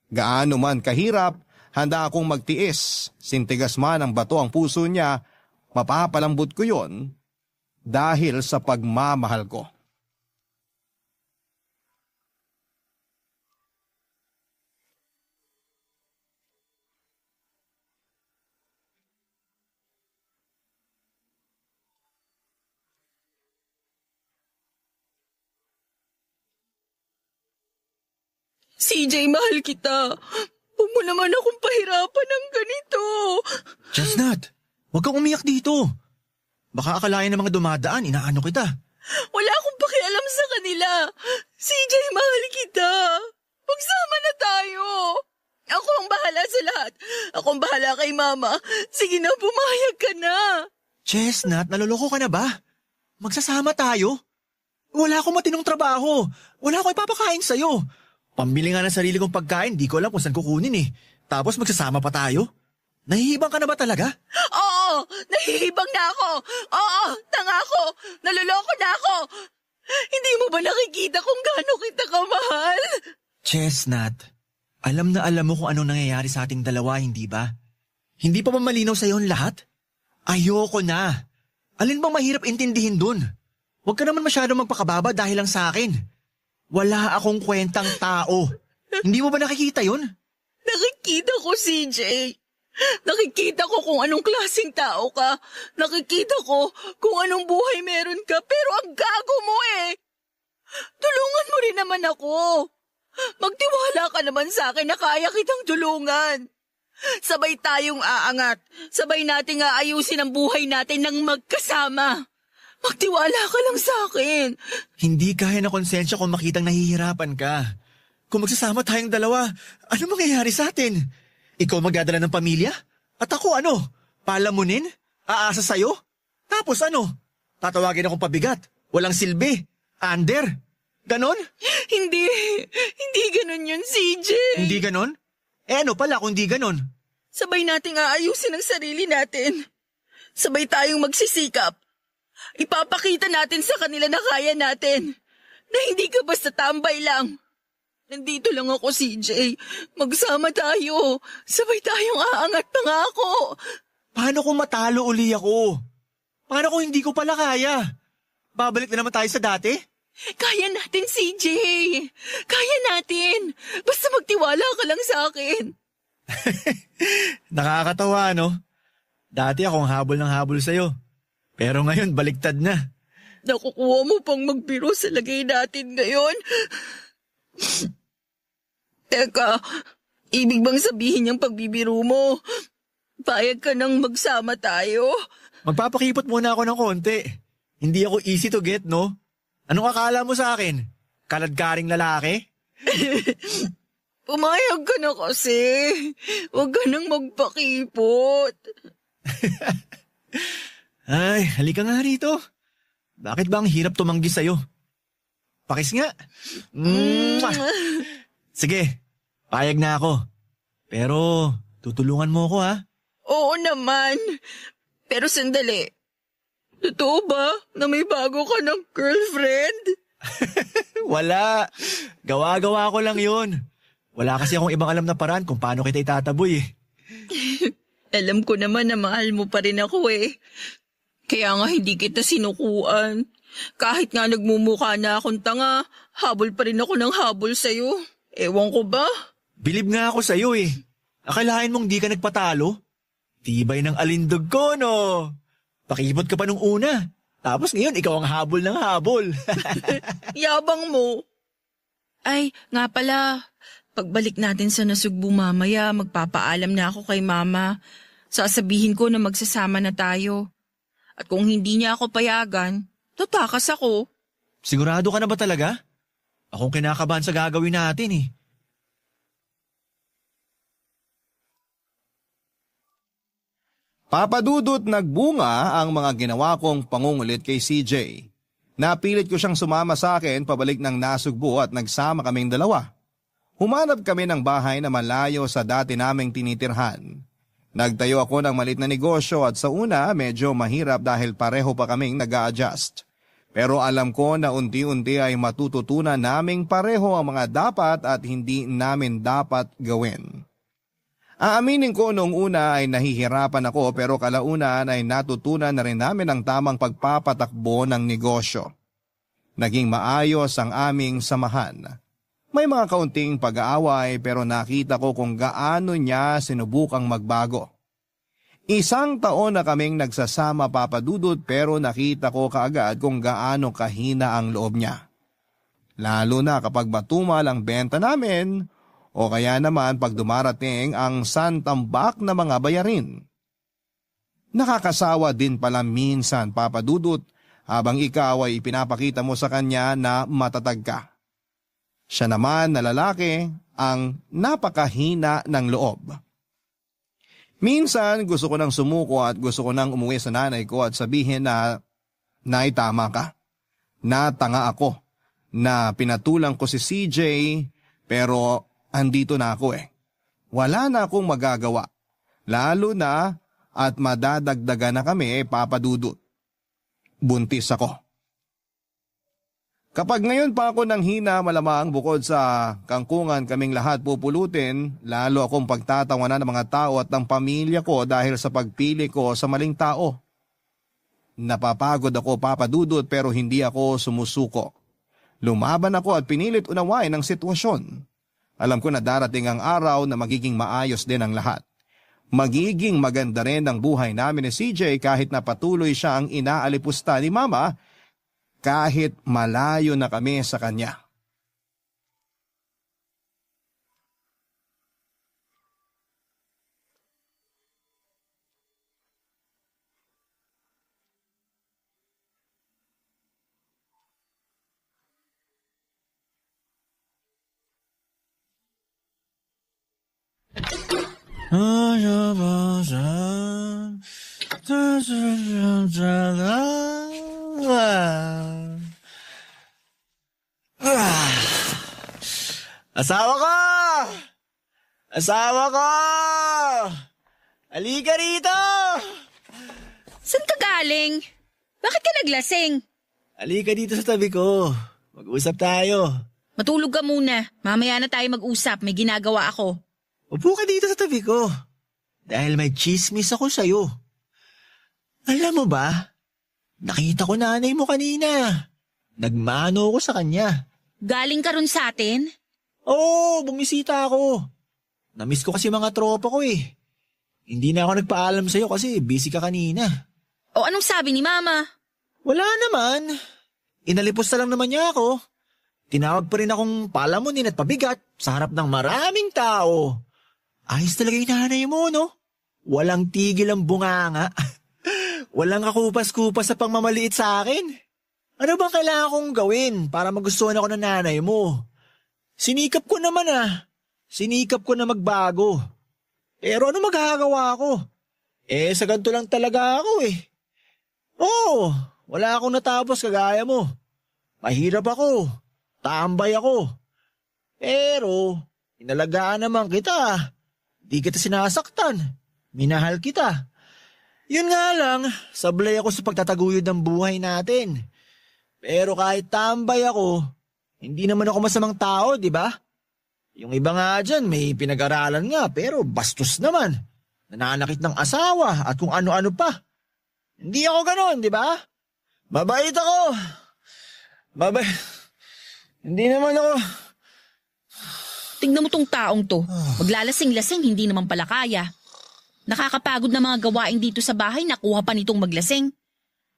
Gaano man kahirap, handa akong magtiis. Sintigas man ang bato ang puso niya, mapapalambot ko yon dahil sa pagmamahal ko. CJ, mahal kita. Huwag mo naman akong pahirapan ng ganito. Chestnut, huwag kang umiyak dito. Baka akalain ng mga dumadaan, inaano kita. Wala akong pakialam sa kanila. CJ, mahal kita. Magsama na tayo. Ako ang bahala sa lahat. Ako ang bahala kay Mama. Sige na, pumayag ka na. Chestnut, naloloko ka na ba? Magsasama tayo? Wala akong matinong trabaho. Wala akong ipapakain sa'yo. Pambili nga ng sarili kong pagkain, di ko alam kung saan kukunin eh. Tapos magsasama pa tayo? Nahihibang ka na ba talaga? Oo, nahihibang na ako. Oo, tanga ako. Naloloko na ako. Hindi mo ba nakikita kung gaano kita kamahal? Chestnut, alam na alam mo kung anong nangyayari sa ating dalawa, hindi ba? Hindi pa ba malinaw sa'yo ang lahat? Ayoko na. Alin bang mahirap intindihin dun? Huwag ka naman masyadong magpakababa dahil lang sa akin. Wala akong kwentang tao. Hindi mo ba nakikita yun? Nakikita ko, CJ. Nakikita ko kung anong klaseng tao ka. Nakikita ko kung anong buhay meron ka. Pero ang gago mo eh. Tulungan mo rin naman ako. Magtiwala ka naman sa akin na kaya kitang tulungan. Sabay tayong aangat. Sabay nating aayusin ang buhay natin ng magkasama. Magtiwala ka lang sa akin. Hindi kaya na konsensya kung makitang nahihirapan ka. Kung magsasama tayong dalawa, ano mangyayari sa atin? Ikaw magdadala ng pamilya? At ako ano? Palamunin? Aasa sa'yo? Tapos ano? Tatawagin akong pabigat? Walang silbi? Under? Ganon? Hindi ganon yun, CJ. Hindi ganon? Ano pala kung di ganon? Sabay nating aayusin ang sarili natin. Sabay tayong magsisikap. Ipapakita natin sa kanila na kaya natin. Na hindi ka basta tambay lang. Nandito lang ako, CJ. Magsama tayo. Sabay tayong aangat pa nga ako. Paano kung matalo uli ako? Paano kung hindi ko pala kaya? Babalik na naman tayo sa dati? Kaya natin, CJ. Kaya natin. Basta magtiwala ka lang sa akin. Nakakatawa, no? Dati akong habol ng habol sa'yo. Pero ngayon, baliktad na. Nakukuha mo pang magbiro sa lagay natin ngayon. Teka, ibig bang sabihin niyang pagbibiro mo? Payag ka nang magsama tayo? Magpapakipot muna ako ng konti. Hindi ako easy to get, no? Anong akala mo sa akin? Kaladkaring lalaki? Pumayag ka na kasi. Huwag ka nang magpakipot. Ay, halika nga rito. Bakit ba ang hirap tumanggi sa'yo? Pakis nga. Sige, payag na ako. Pero tutulungan mo ako ha? Oo naman. Pero sandali. Totoo ba na may bago ka ng girlfriend? Wala. Gawa-gawa ko lang yun. Wala kasi akong ibang alam na paraan kung paano kita itataboy eh. Alam ko naman na mahal mo pa rin ako eh. Kaya nga hindi kita sinukuan. Kahit nga nagmumukha na akong tanga, habol pa rin ako ng habol sa'yo. Ewan ko ba? Bilib nga ako sa'yo eh. Akalain mong di ka nagpatalo? Tibay ng alindog ko, no? Pakipot ka pa nung una. Tapos ngayon, ikaw ang habol ng habol. Yabang mo. Ay, nga pala. Pagbalik natin sa Nasugbu mamaya, magpapaalam na ako kay Mama. Sasabihin ko na magsasama na tayo. At kung hindi niya ako payagan, tatakas ako. Sigurado ka na ba talaga? Akong kinakabahan sa gagawin natin eh. Papadudot nagbunga ang mga ginawa kong pangungulit kay CJ. Napilit ko siyang sumama sa akin pabalik ng Nasugbu at nagsama kaming dalawa. Humanap kami ng bahay na malayo sa dati naming tinitirhan. Nagtayo ako ng malit na negosyo at sa una medyo mahirap dahil pareho pa kaming nag-a-adjust. Pero alam ko na unti-unti ay matututunan naming pareho ang mga dapat at hindi namin dapat gawin. Aaminin ko noong una ay nahihirapan ako pero kalaunan ay natutunan na rin namin ang tamang pagpapatakbo ng negosyo. Naging maayos ang aming samahan. May mga kaunting pag-aaway pero nakita ko kung gaano niya sinubukang magbago. 1 taon na kaming nagsasama, Papa Dudut, pero nakita ko kaagad kung gaano kahina ang loob niya. Lalo na kapag matumal ang benta namin o kaya naman pag dumarating ang santambak na mga bayarin. Nakakasawa din pala minsan, Papa Dudut, habang ikaw ay ipinapakita mo sa kanya na matatag ka. Siya naman na lalaki ang napakahina ng loob. Minsan gusto ko nang sumuko at gusto ko nang umuwi sa nanay ko at sabihin na, Nay, tama ka. Natanga ako na pinatulang ko si CJ pero andito na ako eh. Wala na akong magagawa. Lalo na at madadagdagan na kami, Papa Dudut. Buntis ako. Kapag ngayon pa ako nang hina, malamang bukod sa kangkungan kaming lahat pupulutin, lalo akong pagtatawanan ng mga tao at ng pamilya ko dahil sa pagpili ko sa maling tao. Napapagod ako, Papa Dudut, pero hindi ako sumusuko. Lumaban ako at pinilit unawain ang sitwasyon. Alam ko na darating ang araw na magiging maayos din ang lahat. Magiging maganda rin ang buhay namin ni CJ kahit na patuloy siya ang inaalipusta ni Mama, kahit malayo na kami sa kanya. Asawa ko! Asawa ko! Halika rito! Saan ka galing? Bakit ka naglasing? Halika dito sa tabi ko. Mag-usap tayo. Matulog ka muna. Mamaya na tayo mag-usap. May ginagawa ako. Upo ka dito sa tabi ko. Dahil may chismis ako sa'yo. Alam mo ba? Nakita ko nanay mo kanina. Nagmano ako sa kanya. Galing ka ron sa atin? Oo, bumisita ako. Namiss ko kasi mga tropa ko eh. Hindi na ako nagpaalam sa'yo kasi busy ka kanina. O anong sabi ni Mama? Wala naman. Inalipos na lang naman niya ako. Tinawag pa rin akong palamunin at pabigat sa harap ng maraming tao. Ayos talaga yung nanay mo, no? Walang tigil ang bunganga. Walang kakupas-kupas sa pangmamaliit sa akin. Ano bang kailangan kong gawin para magustuhan ako ng nanay mo? Sinikap ko naman Sinikap ko na magbago. Pero ano magagawa ko? Sa ganito lang talaga ako eh. Oo, wala akong natapos kagaya mo. Mahirap ako. Tambay ako. Pero, inalagaan naman kita. Di kita sinasaktan. Minahal kita. Yun nga lang, sablay ako sa pagtataguyod ng buhay natin. Pero kahit tambay ako, hindi naman ako masamang tao, di ba? Yung iba nga dyan, may pinag-aralan nga, pero bastos naman. Nananakit ng asawa at kung ano-ano pa. Hindi ako ganon, di ba? Mabait ako. Hindi naman ako. Tingnan mo tong taong to. Maglalasing-lasing, hindi naman pala kaya. Nakakapagod na mga gawain dito sa bahay, nakuha pa nitong maglasing.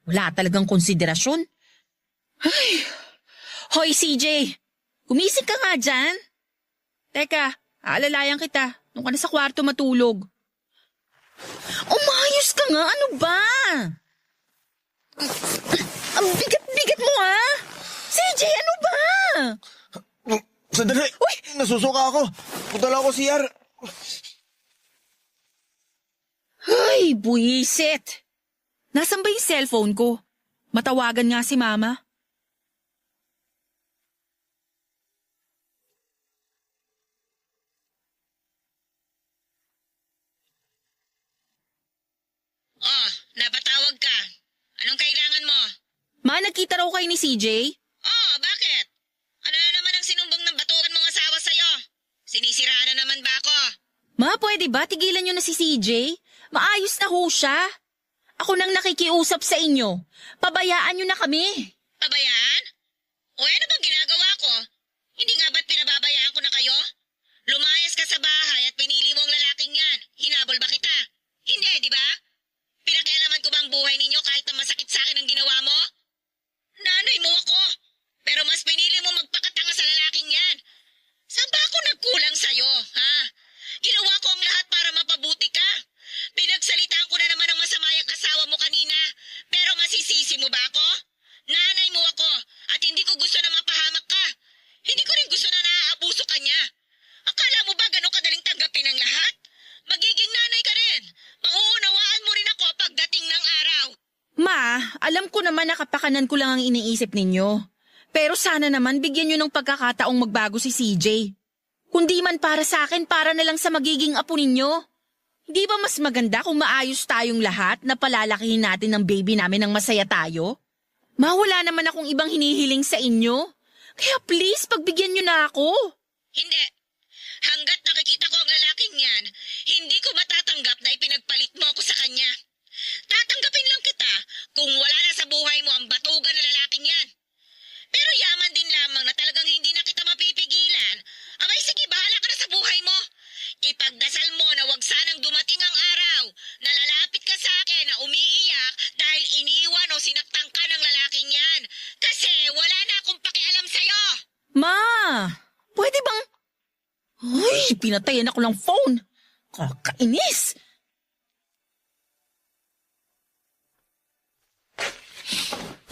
Wala talagang konsiderasyon. Ay. Hoy CJ, gumising ka nga dyan. Teka, aalalayan kita. Nung ka na sa kwarto matulog. Umayos ka nga, ano ba? Ang bigat-bigat mo CJ, ano ba? Sandali, Uy! nasusuka ako. Punta lang ako CR. Ay, buwisit. Nasaan ba yung cellphone ko? Matawagan nga si Mama. Napatawag ka. Anong kailangan mo? Ma, nagkita raw kayo ni CJ? Oh, bakit? Ano na naman ang sinumbong ng batukan mong asawa sa'yo? Sinisiraan na naman ba ako? Ma, pwede ba tigilan nyo na si CJ? Maayos na ho siya. Ako nang nakikiusap sa inyo. Pabayaan nyo na kami. Pabayaan? O ano bang ginagawa ko? Hindi nga ba't pinababayaan ko na kayo? Lumayas ka sa bahay at pinili mo ang lalaking yan. Hinabol ba kita? Hindi, di ba? Pinakialaman ko ba ang buhay ninyo kahit na masakit sa akin ang ginawa mo? Nanay mo ako. Pero mas pinili mo magpakatanga sa lalaking yan. Saan ba ako nagkulang sa'yo, ha? Ginawa ko ang lahat para mapabuti ka. Pinagsalitaan ko na naman ang masama yung asawa mo kanina. Pero masisisi mo ba ako? Nanay mo ako at hindi ko gusto na mapahamak ka. Hindi ko rin gusto na naaabuso ka niya. Akala mo ba ganun kadaling tanggapin ang lahat? Magiging nanay ka rin. Mauunawaan mo rin ako pagdating ng araw. Ma, alam ko naman na kapakanan ko lang ang iniisip ninyo. Pero sana naman bigyan nyo ng pagkakataong magbago si CJ. Kundi man para sa akin, para na lang sa magiging apo ninyo. Hindi ba mas maganda kung maayos tayong lahat na palalakihin natin ng baby namin ng masaya tayo? Ma, wala naman akong ibang hinihiling sa inyo. Kaya please, pagbigyan nyo na ako. Hindi. Hanggat nakikita ko ang lalaking yan, hindi ko matatanggap na ipinagpalit mo ako sa kanya. Tatanggapin lang kita kung wala na sa buhay mo ang batugan na lalaking yan. Pero yaman din lamang na talagang hindi na kita mapipigilan. Abay sige, bahala ka na sa buhay mo. Ipagdasal mo na wag sanang dumating ang araw na lalapit ka sa akin na umiiyak dahil iniwan o sinaktan ka ng lalaking yan. Kasi wala na akong pakialam sa'yo. Ma, pwede bang... Ay, pinatayan ako ng phone. Kakainis.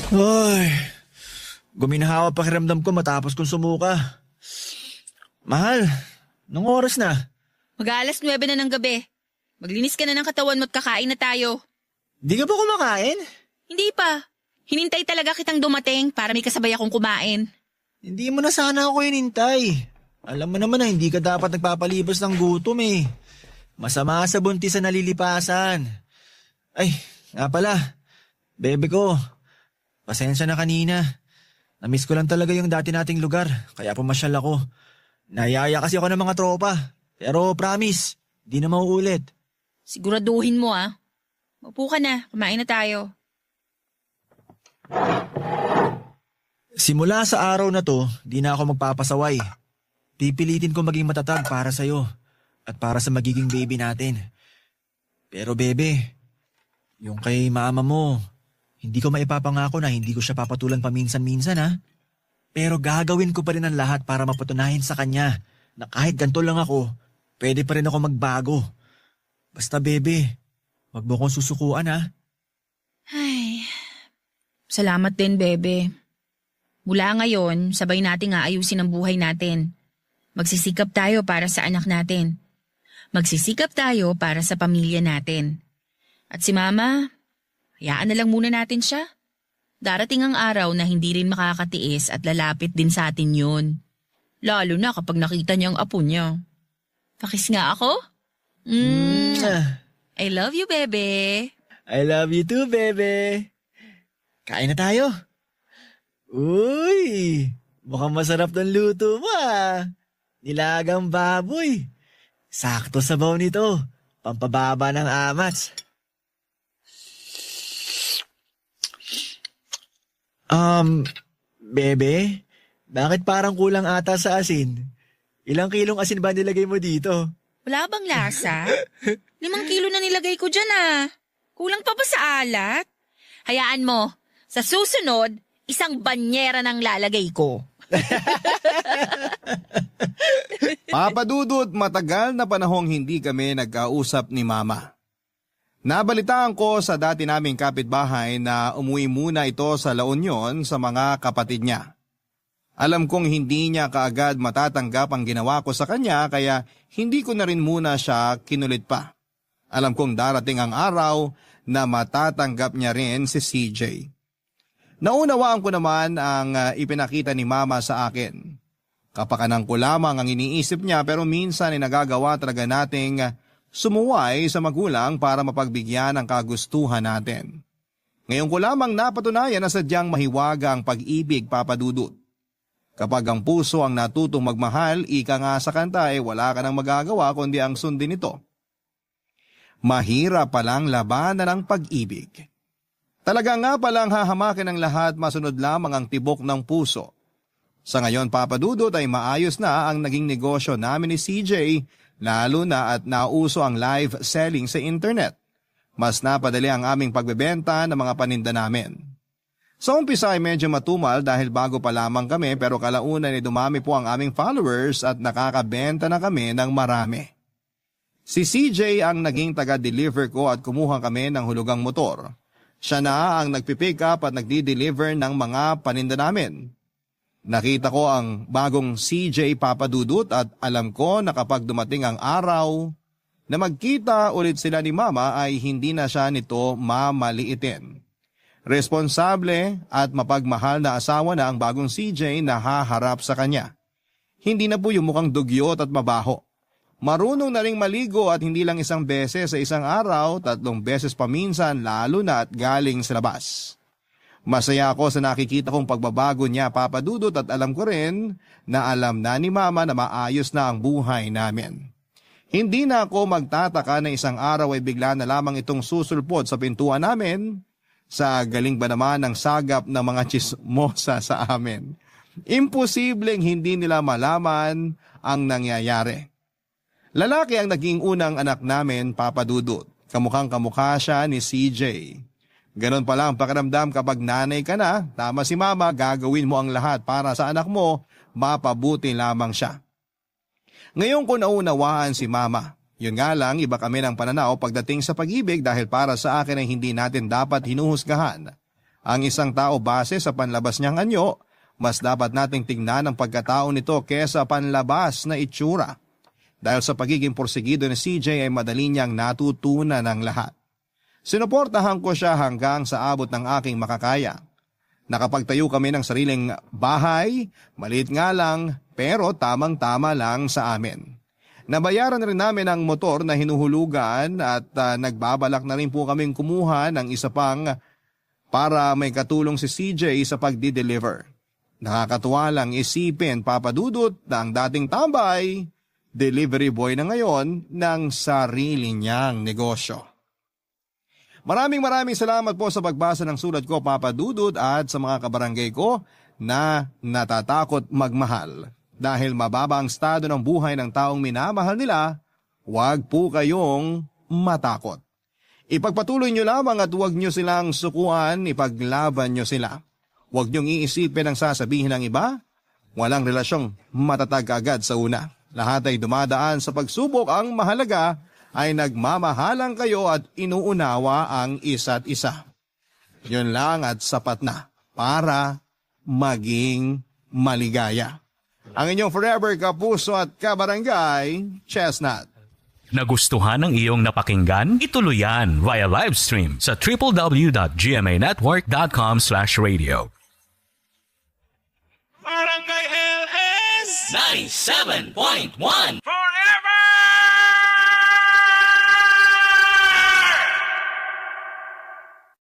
Ay, guminahawa pakiramdam ko matapos kong sumuka. Mahal, nung oras na? Mag-aalas 9 na ng gabi. Maglinis ka na ng katawan mo't kakain na tayo. Di ka pa kumakain? Hindi pa. Hinintay talaga kitang dumating para may kasabay akong kumain. Hindi mo na sana ako inintay. Alam mo naman na hindi ka dapat nagpapalibas ng gutom eh. Masama sa buntis sa nalilipasan. Ay, nga pala. Bebe ko, pasensya na kanina. Namiss ko lang talaga yung dati nating lugar, kaya pumasyal ako. Nayaya kasi ako ng mga tropa. Pero promise, di na mauulit. Siguraduhin mo ah. Maupo ka na, kumain na tayo. Simula sa araw na to, di na ako magpapasaway. Pipilitin ko maging matatag para sa'yo at para sa magiging baby natin. Pero bebe, yung kay mama mo, hindi ko maipapangako na hindi ko siya papatulan paminsan-minsan ha. Pero gagawin ko pa rin ang lahat para mapatunayan sa kanya na kahit ganito lang ako, pwede pa rin ako magbago. Basta bebe, wag mo kong susukuan ha. Ay, salamat din bebe. Mula ngayon, sabay nating aayusin ang buhay natin. Magsisikap tayo para sa anak natin. Magsisikap tayo para sa pamilya natin. At si mama, hayaan na lang muna natin siya. Darating ang araw na hindi rin makakatiis at lalapit din sa atin yun. Lalo na kapag nakita niya ang apo niya. Pakis nga ako? I love you, bebe. I love you too, bebe. Kain na tayo. Uy, mukhang masarap ng luto mo ah. Nilagang baboy. Sakto sabaw nito. Pampababa ng amats. Bebe, bakit parang kulang ata sa asin? Ilang kilong asin ba nilagay mo dito? Wala bang lasa? 5 kilo na nilagay ko dyan ah. Kulang pa ba sa alat? Hayaan mo, sa susunod, 1 banyera ng lalagay ko. Papa Dudut, matagal na panahong hindi kami nagkausap ni Mama. Nabalitaan ko sa dati naming kapitbahay na umuwi muna ito sa La Union sa mga kapatid niya. Alam kong hindi niya kaagad matatanggap ang ginawa ko sa kanya kaya hindi ko na rin muna siya kinulit pa. Alam kong darating ang araw na matatanggap niya rin si CJ. Naunawaan ko naman ang ipinakita ni Mama sa akin. Kapakanan ko lamang ang iniisip niya pero minsan ay nagagawa talaga nating sumuway sa magulang para mapagbigyan ng kagustuhan natin. Ngayon ko lamang napatunayan na sadyang mahiwaga ang pag-ibig, Papa Dudut. Kapag ang puso ang natutong magmahal, ika nga sa kanta wala ka nang magagawa kundi ang sundin ito. Mahirap palang labanan ng pag-ibig. Talaga nga palang hahamakin ng lahat, masunod lamang ang tibok ng puso. Sa ngayon, Papa Dudut, ay maayos na ang naging negosyo namin ni CJ, lalo na at nauso ang live selling sa internet. Mas napadali ang aming pagbebenta ng mga paninda namin. Sa umpisa ay medyo matumal dahil bago pa lamang kami, pero kalaunan ay dumami po ang aming followers at nakakabenta na kami ng marami. Si CJ ang naging taga-deliver ko at kumuha kami ng hulugang motor. Siya na ang nagpipick up at nagdi-deliver ng mga paninda namin. Nakita ko ang bagong CJ, Papa Dudut, at alam ko na kapag dumating ang araw na magkita ulit sila ni Mama ay hindi na siya nito mamaliitin. Responsable at mapagmahal na asawa na ang bagong CJ na haharap sa kanya. Hindi na po yung mukhang dugyot at mabaho. Marunong na ring maligo at hindi lang isang beses sa isang araw, 3 beses paminsan, lalo na at galing sa labas. Masaya ako sa nakikita kong pagbabago niya, Papa Dudut, at alam ko rin na alam na ni Mama na maayos na ang buhay namin. Hindi na ako magtataka na isang araw ay bigla na lamang itong susulpot sa pintuan namin. Sa galing ba naman ng sagap ng mga chismosa sa amin? Imposibleng hindi nila malaman ang nangyayari. Lalaki ang naging unang anak namin, Papa Dudut. Kamukhang kamukha siya ni CJ. Ganon pala ang pakiramdam kapag nanay ka na, tama si Mama, gagawin mo ang lahat para sa anak mo, mapabuti lamang siya. Ngayon ko naunawaan si Mama. Yun nga lang, iba kami ng pananaw pagdating sa pag-ibig dahil para sa akin ay hindi natin dapat hinuhusgahan ang isang tao base sa panlabas niyang anyo. Mas dapat nating tingnan ang pagkatao nito kesa panlabas na itsura. Dahil sa pagiging porsigido ni CJ ay madali niyang natutunan ng lahat. Sinuportahan ko siya hanggang sa abot ng aking makakaya. Nakapagtayo kami ng sariling bahay, maliit nga lang pero tamang-tama lang sa amin. Nabayaran rin namin ang motor na hinuhulugan at nagbabalak na rin po kaming kumuha ng isa pang para may katulong si CJ sa pagdi-deliver. Nakakatuwa lang isipin, Papa Dudut, na ang dating tambay, delivery boy na ngayon ng sarili niyang negosyo. Maraming salamat po sa pagbasa ng sulat ko, Papa Dudut, at sa mga kabarangay ko na natatakot magmahal. Dahil mababa ang estado ng buhay ng taong minamahal nila, huwag po kayong matakot. Ipagpatuloy nyo lamang at huwag nyo silang sukuan, ipaglaban nyo sila. Huwag nyong iisipin ang sasabihin ng iba. Walang relasyong matatag agad sa una. Lahat ay dumadaan sa pagsubok, ang mahalaga ay nagmamahalan kayo at inuunawa ang isa't isa. Yun lang at sapat na para maging maligaya. Ang inyong forever kapuso at kabarangay, Chestnut. Nagustuhan ng iyong napakinggan? Ituloy yan via live stream sa www.gmanetwork.com/radio. Barangay LS 97.1 Forever